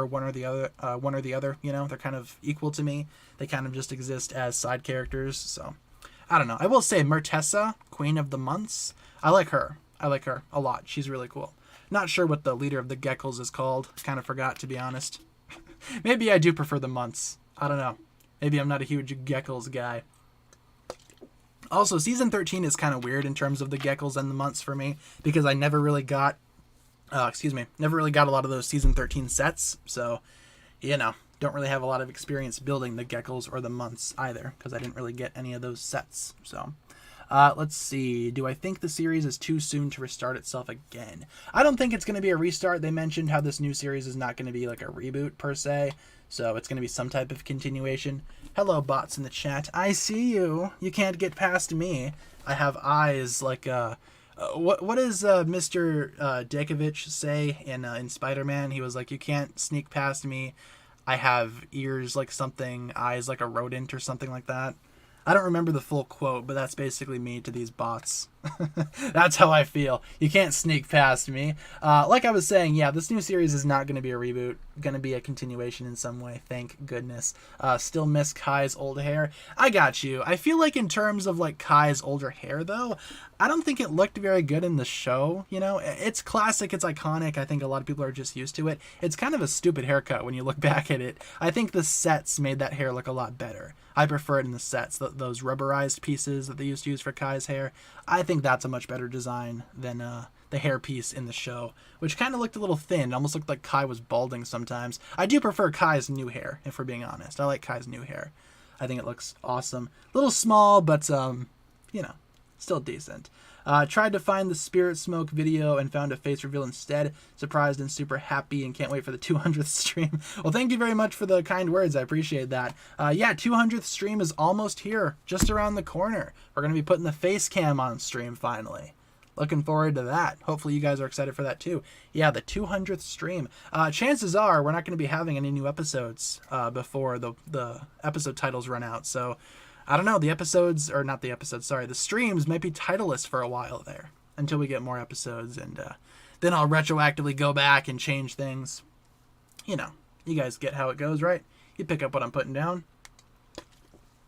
one or the other. They're kind of equal to me. They kind of just exist as side characters. So I don't know. I will say Murtessa, Queen of the Munts, I like her a lot. She's really cool. Not sure what the leader of the Geckles is called. Kind of forgot, to be honest. Maybe I do prefer the Munts. I don't know. Maybe I'm not a huge Geckles guy. Also, Season 13 is kind of weird in terms of the Geckles and the Munts for me, because I never really got a lot of those Season 13 sets, so, don't really have a lot of experience building the Geckles or the Munts either, because I didn't really get any of those sets, so... let's see. Do I think the series is too soon to restart itself again? I don't think it's going to be a restart. They mentioned how this new series is not going to be like a reboot per se, so it's going to be some type of continuation. Hello, bots in the chat. I see you. You can't get past me. I have eyes like what does Mr. Dekovich say in Spider-Man? He was like, you can't sneak past me. I have ears like something, eyes like a rodent or something like that. I don't remember the full quote, but that's basically me to these bots. That's how I feel. You can't sneak past me. Like I was saying, yeah, this new series is not going to be a reboot. Going to be a continuation in some way. Thank goodness. Still miss Kai's old hair. I got you. I feel like in terms of like Kai's older hair, though, I don't think it looked very good in the show. It's classic. It's iconic. I think a lot of people are just used to it. It's kind of a stupid haircut when you look back at it. I think the sets made that hair look a lot better. I prefer it in the sets, those rubberized pieces that they used to use for Kai's hair. I think that's a much better design than the hair piece in the show, which kind of looked a little thin. It almost looked like Kai was balding sometimes. I do prefer Kai's new hair, if we're being honest. I like Kai's new hair. I think it looks awesome. A little small, but, still decent. Tried to find the Spirit Smoke video and found a face reveal instead. Surprised and super happy and can't wait for the 200th stream. Well, thank you very much for the kind words. I appreciate that. 200th stream is almost here, just around the corner. We're going to be putting the face cam on stream finally. Looking forward to that. Hopefully you guys are excited for that too. Yeah, the 200th stream. Chances are we're not going to be having any new episodes before the episode titles run out. So I don't know, the streams might be titleless for a while there until we get more episodes, and then I'll retroactively go back and change things. You guys get how it goes, right? You pick up what I'm putting down.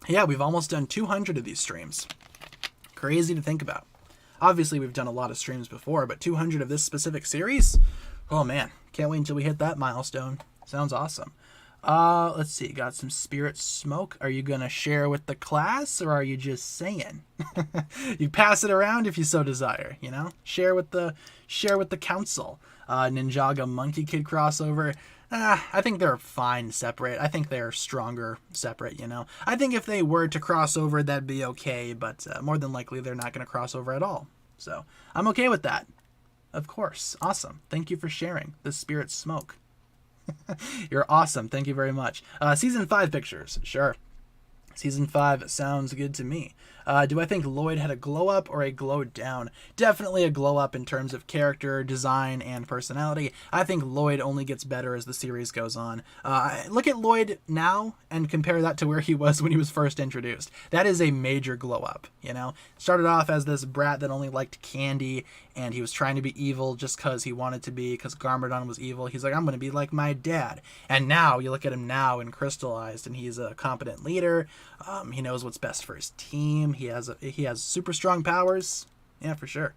Yeah, we've almost done 200 of these streams. Crazy to think about. Obviously, we've done a lot of streams before, but 200 of this specific series? Oh man, can't wait until we hit that milestone. Sounds awesome. Let's see, got some Spirit Smoke. Are you gonna share with the class, or are you just saying? You pass it around if you so desire, Share with the council. Ninjaga Monkey Kid crossover. I think they're fine separate. I think they're stronger separate, I think if they were to cross over, that'd be okay, but more than likely they're not gonna cross over at all. So, I'm okay with that. Of course. Awesome. Thank you for sharing the Spirit Smoke. You're awesome. Thank you very much. Season 5 pictures. Sure. Season 5 sounds good to me. Do I think Lloyd had a glow up or a glow down? Definitely a glow up in terms of character, design, and personality. I think Lloyd only gets better as the series goes on. Look at Lloyd now and compare that to where he was when he was first introduced. That is a major glow up, Started off as this brat that only liked candy, and he was trying to be evil just because he wanted to be, because Garmadon was evil. He's like, I'm going to be like my dad. And now, you look at him now in Crystallized, and he's a competent leader. He knows what's best for his team. He has super strong powers. Yeah, for sure.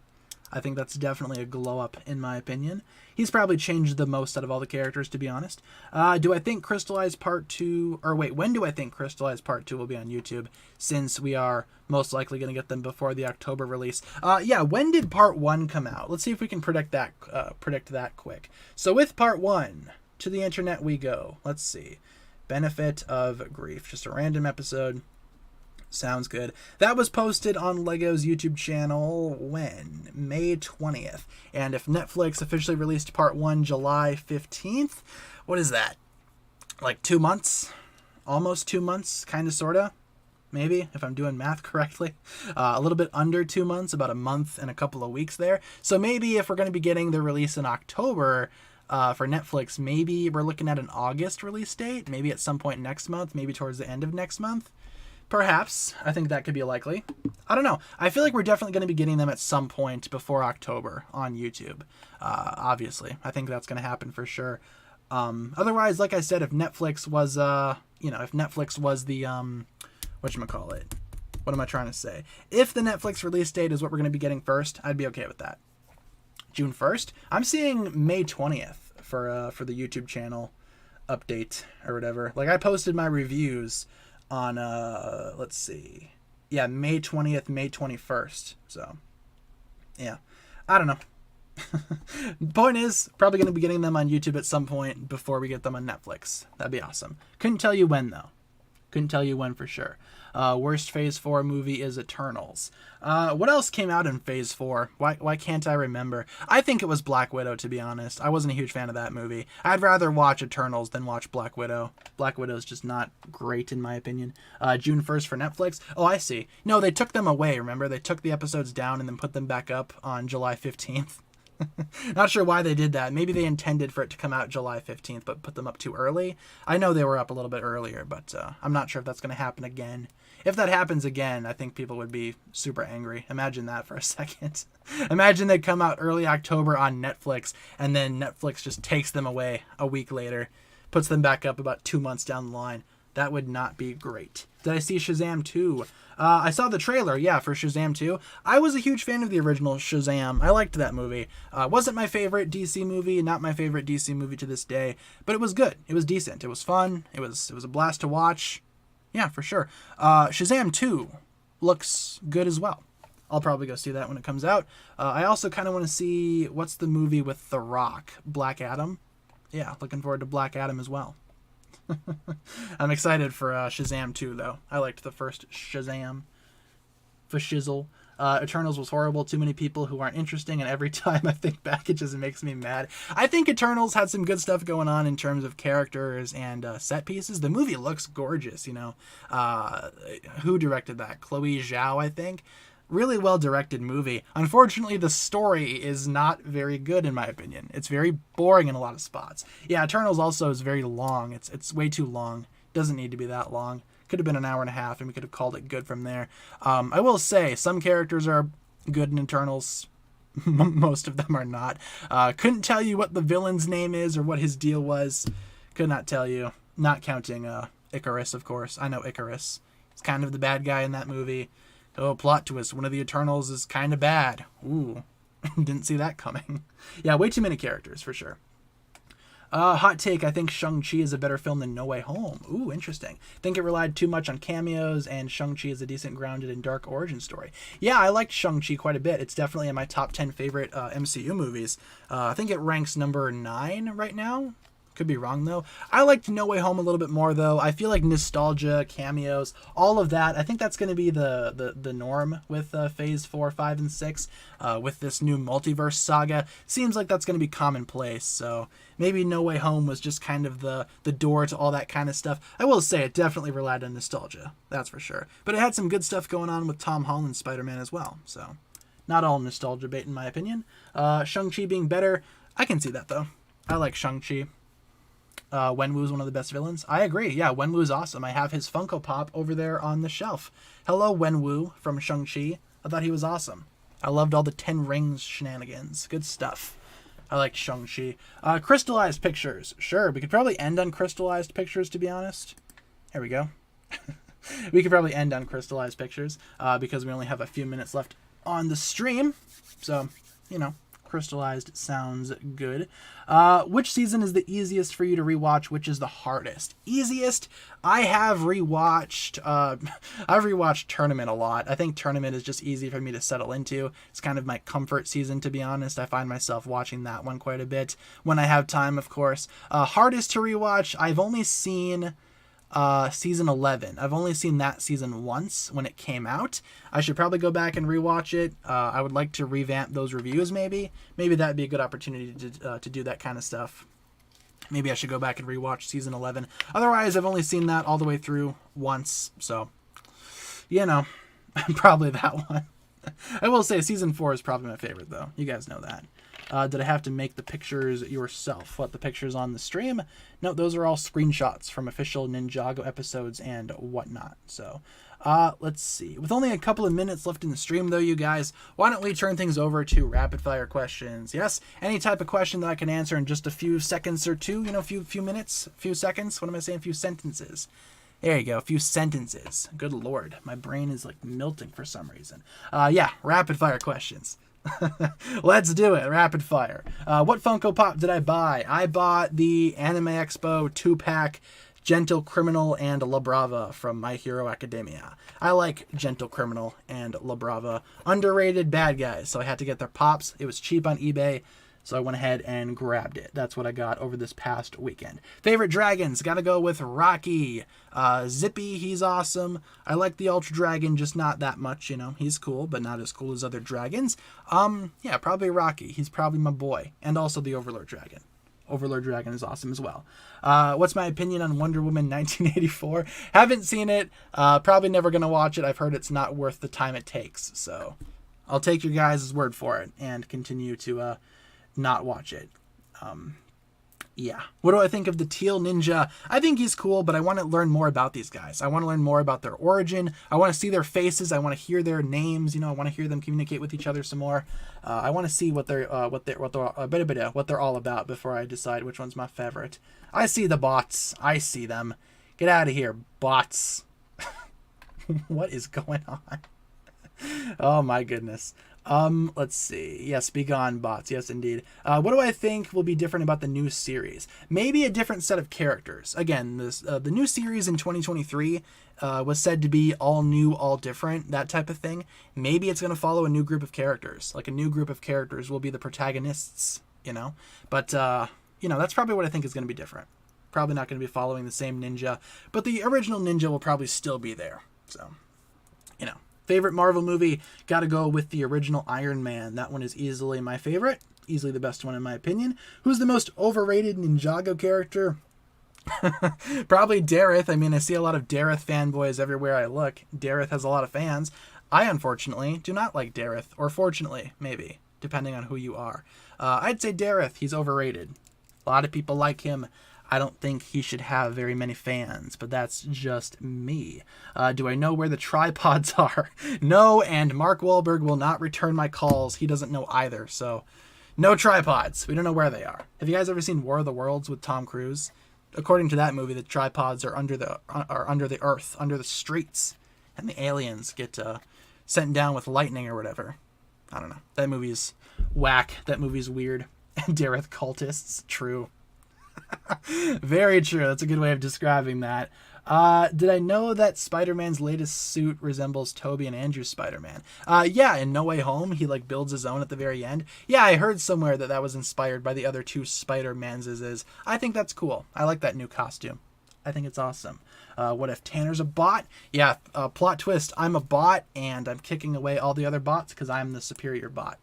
I think that's definitely a glow up in my opinion. He's probably changed the most out of all the characters, to be honest. Do I think Crystallized Part 2... Or wait, when do I think Crystallized Part 2 will be on YouTube? Since we are most likely going to get them before the October release. When did Part 1 come out? Let's see if we can predict that quick. So with Part 1, to the internet we go. Let's see. Benefit of Grief. Just a random episode. Sounds good. That was posted on LEGO's YouTube channel when? May 20th. And if Netflix officially released Part 1 July 15th, what is that? Like 2 months? Almost 2 months? Kind of, sort of? Maybe, if I'm doing math correctly. A little bit under 2 months, about a month and a couple of weeks there. So maybe if we're going to be getting the release in October for Netflix, maybe we're looking at an August release date. Maybe at some point next month, maybe towards the end of next month. Perhaps. I think that could be likely. I don't know. I feel like we're definitely going to be getting them at some point before October on YouTube. Obviously. I think that's going to happen for sure. Otherwise, like I said, if Netflix was, if Netflix was the, whatchamacallit? What am I trying to say? If the Netflix release date is what we're going to be getting first, I'd be okay with that. June 1st? I'm seeing May 20th for the YouTube channel update or whatever. Like, I posted my reviews on let's see, May 20th, May 21st. So yeah, I don't know. Point is, probably going to be getting them on YouTube at some point before we get them on Netflix. That'd be awesome. Couldn't tell you when though. Couldn't tell you when for sure. Worst Phase 4 movie is Eternals. What else came out in Phase 4? Why can't I remember? I think it was Black Widow, to be honest. I wasn't a huge fan of that movie. I'd rather watch Eternals than watch Black Widow. Black Widow's just not great, in my opinion. June 1st for Netflix. Oh, I see. No, they took them away, remember? They took the episodes down and then put them back up on July 15th. Not sure why they did that. Maybe they intended for it to come out July 15th, but put them up too early. I know they were up a little bit earlier, but I'm not sure if that's going to happen again. If that happens again, I think people would be super angry. Imagine that for a second. Imagine they come out early October on Netflix, and then Netflix just takes them away a week later, puts them back up about 2 months down the line. That would not be great. Did I see Shazam 2? I saw the trailer, for Shazam 2. I was a huge fan of the original Shazam. I liked that movie. Wasn't my favorite DC movie, not my favorite DC movie to this day, but it was good. It was decent. It was fun. It was a blast to watch. Yeah, for sure. Shazam 2 looks good as well. I'll probably go see that when it comes out. I also kind of want to see, what's the movie with The Rock? Black Adam? Yeah, looking forward to Black Adam as well. I'm excited for Shazam 2, though. I liked the first Shazam. For shizzle. Eternals was horrible. Too many people who aren't interesting, and every time I think back, it just makes me mad. I think Eternals had some good stuff going on in terms of characters and set pieces. The movie looks gorgeous, you know. Who directed that? Chloe Zhao, I think. Really well directed movie. Unfortunately, the story is not very good in my opinion. It's very boring in a lot of spots. Yeah, Eternals also is very long. It's way too long. Doesn't need to be that long. Could have been an hour and a half, and we could have called it good from there. I will say, some characters are good in Eternals. Most of them are not. Couldn't tell you what the villain's name is or what his deal was. Could not tell you. Not counting Icarus, of course. I know Icarus. He's kind of the bad guy in that movie. Oh, plot twist. One of the Eternals is kind of bad. Ooh. Didn't see that coming. Yeah, way too many characters, for sure. Hot take, I think Shang-Chi is a better film than No Way Home. Ooh, interesting. Think it relied too much on cameos, and Shang-Chi is a decent grounded and dark origin story. Yeah, I liked Shang-Chi quite a bit. It's definitely in my top 10 favorite MCU movies. I think it ranks number 9 right now. Could be wrong, though. I liked No Way Home a little bit more, though. I feel like nostalgia, cameos, all of that, I think that's going to be the norm with Phase 4, 5, and 6. With this new multiverse saga, seems like that's going to be commonplace, so maybe No Way Home was just kind of the door to all that kind of stuff. I will say it definitely relied on nostalgia, that's for sure. But it had some good stuff going on with Tom Holland's Spider-Man as well, so not all nostalgia bait in my opinion. Shang-Chi being better, I can see that, though. I like Shang-Chi. Wenwu's one of the best villains. I agree. Yeah, Wenwu's awesome. I have his Funko Pop over there on the shelf. Hello, Wenwu from Shang-Chi. I thought he was awesome. I loved all the 10 Rings shenanigans. Good stuff. I like Shang-Chi. Crystallized pictures. Sure, we could probably end on crystallized pictures, to be honest. There we go. We could probably end on crystallized pictures because we only have a few minutes left on the stream. So, you know. Crystallized sounds good. Which season is the easiest for you to rewatch? Which is the hardest? Easiest? I have rewatched. I've rewatched Tournament a lot. I think Tournament is just easy for me to settle into. It's kind of my comfort season, to be honest. I find myself watching that one quite a bit when I have time, of course. Hardest to rewatch. I've only seen season 11. I've only seen that season once when it came out. I should probably go back and rewatch it. I would like to revamp those reviews, maybe that'd be a good opportunity to do that kind of stuff. Maybe I should go back and rewatch season 11. Otherwise, I've only seen that all the way through once, so you know, probably that one. I will say season 4 is probably my favorite, though. You guys know that. Did I have to make the pictures yourself? What, the pictures on the stream? No, those are all screenshots from official Ninjago episodes and whatnot. So, let's see. With only a couple of minutes left in the stream, though, you guys, why don't we turn things over to rapid fire questions? Yes, any type of question that I can answer in just a few seconds or two. You know, few minutes, few seconds. What am I saying? Few sentences. There you go, a few sentences. Good lord, my brain is like melting for some reason. Yeah, rapid fire questions. Let's do it. Rapid fire. What Funko Pop did I buy? I bought the Anime Expo 2-pack Gentle Criminal and La Brava from My Hero Academia. I like Gentle Criminal and La Brava. Underrated bad guys, so I had to get their pops. It was cheap on eBay, so I went ahead and grabbed it. That's what I got over this past weekend. Favorite dragons? Gotta go with Rocky. Zippy, he's awesome. I like the Ultra Dragon, just not that much, you know. He's cool, but not as cool as other dragons. Yeah, probably Rocky. He's probably my boy. And also the Overlord Dragon. Overlord Dragon is awesome as well. What's my opinion on Wonder Woman 1984? Haven't seen it. Probably never gonna watch it. I've heard it's not worth the time it takes. So I'll take your guys' word for it and continue to not watch it. Yeah. What do I think of the Teal Ninja? I think he's cool, but I want to learn more about these guys. I want to learn more about their origin. I want to see their faces. I want to hear their names. You know, I want to hear them communicate with each other some more. I want to see what they're all about before I decide which one's my favorite. I see the bots. I see them. Get out of here, bots. What is going on? Oh my goodness. Let's see. Yes, be gone, bots. Yes, indeed. What do I think will be different about the new series? Maybe a different set of characters. Again, the new series in 2023 was said to be all new, all different, that type of thing. Maybe it's going to follow a new group of characters. Like a new group of characters will be the protagonists, you know? But, that's probably what I think is going to be different. Probably not going to be following the same ninja, but the original ninja will probably still be there. So, favorite Marvel movie, gotta go with the original Iron Man. That one is easily my favorite, easily the best one in my opinion. Who's the most overrated Ninjago character? Probably Dareth. I mean, I see a lot of Dareth fanboys everywhere I look. Dareth has a lot of fans. I, unfortunately, do not like Dareth, or fortunately, maybe, depending on who you are. I'd say Dareth, he's overrated. A lot of people like him. I don't think he should have very many fans, but that's just me. Do I know where the tripods are? No, and Mark Wahlberg will not return my calls. He doesn't know either, so no tripods. We don't know where they are. Have you guys ever seen War of the Worlds with Tom Cruise? According to that movie, the tripods are under the earth, under the streets, and the aliens get sent down with lightning or whatever. I don't know. That movie's whack. That movie's weird. And Dareth cultists. True. Very true. That's a good way of describing that. Did I know that Spider-Man's latest suit resembles Tobey and Andrew's Spider-Man? Yeah, in No Way Home, he builds his own at the very end. Yeah, I heard somewhere that was inspired by the other two Spider-Man's. I think that's cool. I like that new costume. I think it's awesome. What if Tanner's a bot? Yeah, plot twist. I'm a bot, and I'm kicking away all the other bots because I'm the superior bot,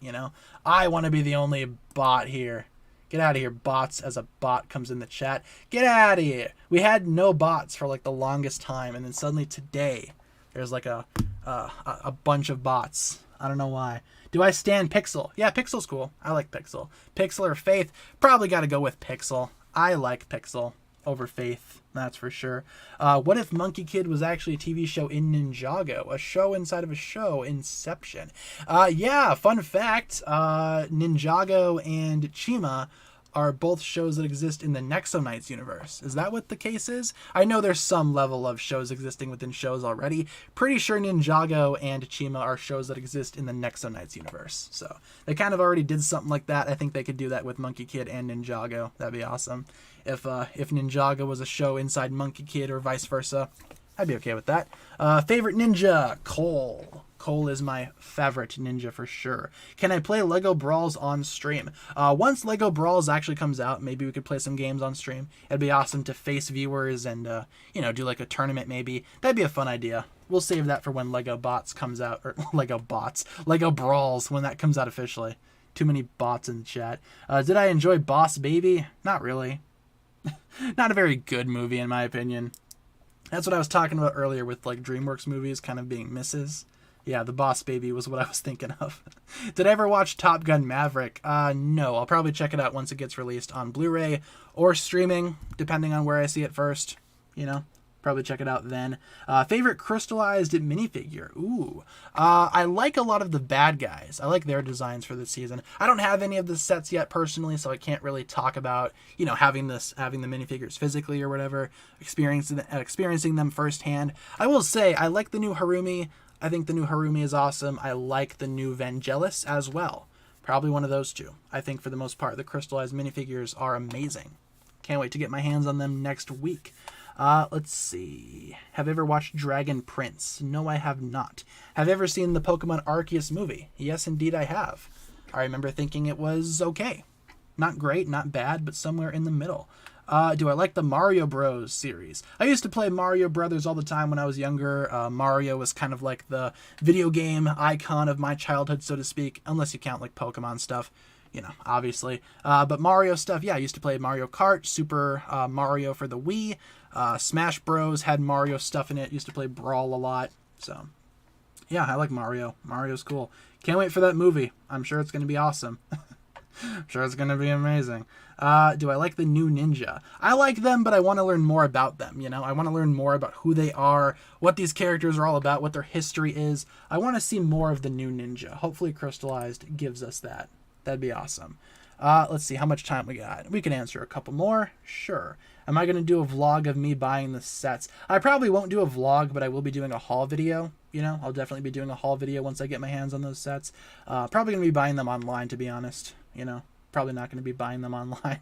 I want to be the only bot here. Get out of here, bots, as a bot comes in the chat. Get out of here. We had no bots for the longest time, and then suddenly today, there's a bunch of bots. I don't know why. Do I stand Pixel? Yeah, Pixel's cool. I like Pixel. Pixel or Faith? Probably got to go with Pixel. I like Pixel over Faith, that's for sure. What if Monkey Kid was actually a TV show in Ninjago? A show inside of a show, Inception. Yeah, fun fact, Ninjago and Chima are both shows that exist in the Nexo universe. Is that what the case is? I know there's some level of shows existing within shows already. Pretty sure Ninjago and Chima are shows that exist in the Nexo universe. So they kind of already did something like that. I think they could do that with Monkey Kid and Ninjago. That'd be awesome. If Ninjago was a show inside Monkey Kid or vice versa, I'd be okay with that. Favorite ninja? Cole. Cole is my favorite ninja for sure. Can I play Lego Brawls on stream? Once Lego Brawls actually comes out, maybe we could play some games on stream. It'd be awesome to face viewers and, do a tournament maybe. That'd be a fun idea. We'll save that for when Lego Bots comes out, or Lego Brawls, when that comes out officially. Too many bots in the chat. Did I enjoy Boss Baby? Not really. Not a very good movie in my opinion. That's what I was talking about earlier with DreamWorks movies kind of being misses. Yeah, The Boss Baby was what I was thinking of. Did I ever watch Top Gun Maverick? No. I'll probably check it out once it gets released on Blu-ray or streaming, depending on where I see it first. Probably check it out then. Favorite crystallized minifigure? Ooh. I like a lot of the bad guys. I like their designs for this season. I don't have any of the sets yet personally, so I can't really talk about, having the minifigures physically or whatever, experiencing them firsthand. I will say, I like the new Harumi. I think the new Harumi is awesome. I like the new Vangelis as well. Probably one of those two. I think for the most part, the crystallized minifigures are amazing. Can't wait to get my hands on them next week. Let's see. Have you ever watched Dragon Prince? No, I have not. Have you ever seen the Pokemon Arceus movie? Yes, indeed I have. I remember thinking it was okay. Not great, not bad, but somewhere in the middle. Do I like the Mario Bros series? I used to play Mario Brothers all the time when I was younger. Mario was kind of like the video game icon of my childhood, so to speak, unless you count Pokemon stuff, obviously. But Mario stuff, yeah, I used to play Mario Kart, Super Mario for the Wii. Smash Bros had Mario stuff in it. Used to play Brawl a lot. So, yeah, I like Mario. Mario's cool. Can't wait for that movie. I'm sure it's going to be awesome. I'm sure it's going to be amazing. Do I like the new ninja? I like them, but I want to learn more about them, I want to learn more about who they are, what these characters are all about, what their history is. I want to see more of the new ninja. Hopefully Crystallized gives us that. That'd be awesome. Let's see how much time we got. We can answer a couple more. Sure. Am I going to do a vlog of me buying the sets? I probably won't do a vlog, but I will be doing a haul video You know, I'll definitely be doing a haul video once I get my hands on those sets. Probably going to be buying them online, to be honest. You know, probably not going to be buying them online.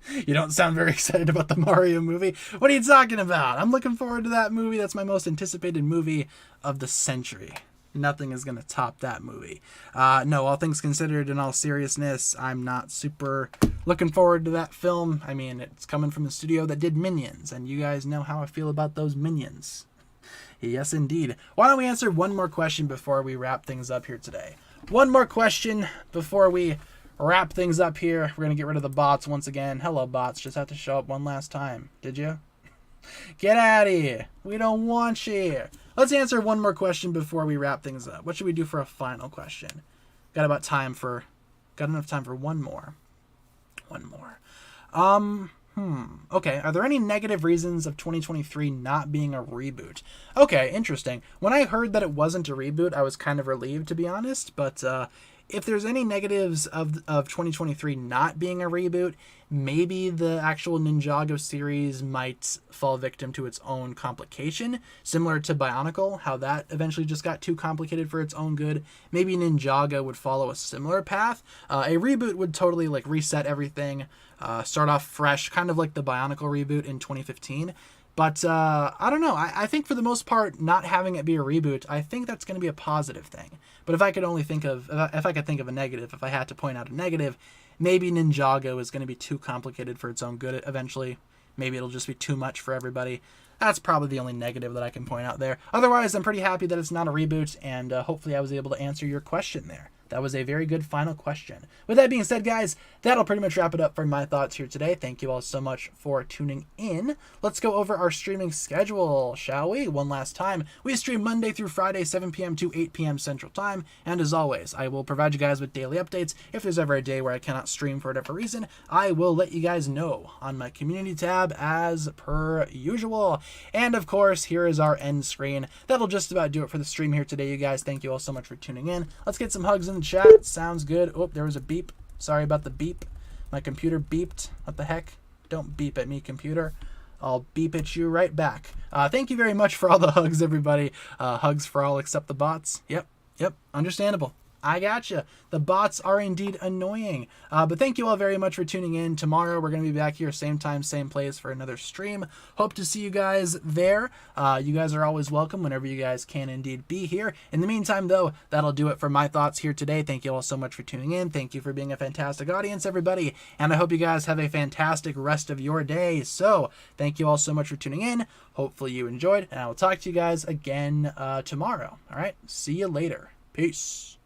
You don't sound very excited about the Mario movie. What are you talking about? I'm looking forward to that movie. That's my most anticipated movie of the century. Nothing is going to top that movie. No, all things considered, in all seriousness, I'm not super looking forward to that film. I mean, it's coming from the studio that did Minions, and you guys know how I feel about those Minions. Yes, indeed. Why don't we answer one more question before we wrap things up here today? One more question before we wrap things up here. We're going to get rid of the bots once again. Hello, bots. Just have to show up one last time. Did you? Get out of here. We don't want you here. Let's answer one more question before we wrap things up. What should we do for a final question? Got enough time for one more. One more. Okay, are there any negative reasons of 2023 not being a reboot? Okay, interesting. When I heard that it wasn't a reboot, I was kind of relieved, to be honest, but if there's any negatives of 2023 not being a reboot, maybe the actual Ninjago series might fall victim to its own complication, similar to Bionicle, how that eventually just got too complicated for its own good. Maybe Ninjago would follow a similar path. A reboot would totally like reset everything, start off fresh, kind of like the Bionicle reboot in 2015. But I don't know. I think for the most part, not having it be a reboot, I think that's going to be a positive thing. But if I could think of a negative, if I had to point out a negative, maybe Ninjago is going to be too complicated for its own good eventually. Maybe it'll just be too much for everybody. That's probably the only negative that I can point out there. Otherwise, I'm pretty happy that it's not a reboot, and hopefully I was able to answer your question there. That was a very good final question. With that being said, guys, that'll pretty much wrap it up for my thoughts here today. Thank you all so much for tuning in. Let's go over our streaming schedule, shall we? One last time. We stream Monday through Friday, 7 p.m. to 8 p.m. Central Time. And as always, I will provide you guys with daily updates. If there's ever a day where I cannot stream for whatever reason, I will let you guys know on my community tab as per usual. And of course, here is our end screen. That'll just about do it for the stream here today, you guys. Thank you all so much for tuning in. Let's get some hugs in the chat. Sounds good. Oh, there was a beep. Sorry about the beep. My computer beeped. What the heck? Don't beep at me, computer. I'll beep at you right back. Thank you very much for all the hugs, everybody. Hugs for all except the bots. Yep. Understandable. I gotcha. The bots are indeed annoying. But thank you all very much for tuning in. Tomorrow we're going to be back here, same time, same place for another stream. Hope to see you guys there. You guys are always welcome whenever you guys can indeed be here. In the meantime, though, that'll do it for my thoughts here today. Thank you all so much for tuning in. Thank you for being a fantastic audience, everybody. And I hope you guys have a fantastic rest of your day. So thank you all so much for tuning in. Hopefully you enjoyed, and I will talk to you guys again tomorrow. All right. See you later. Peace.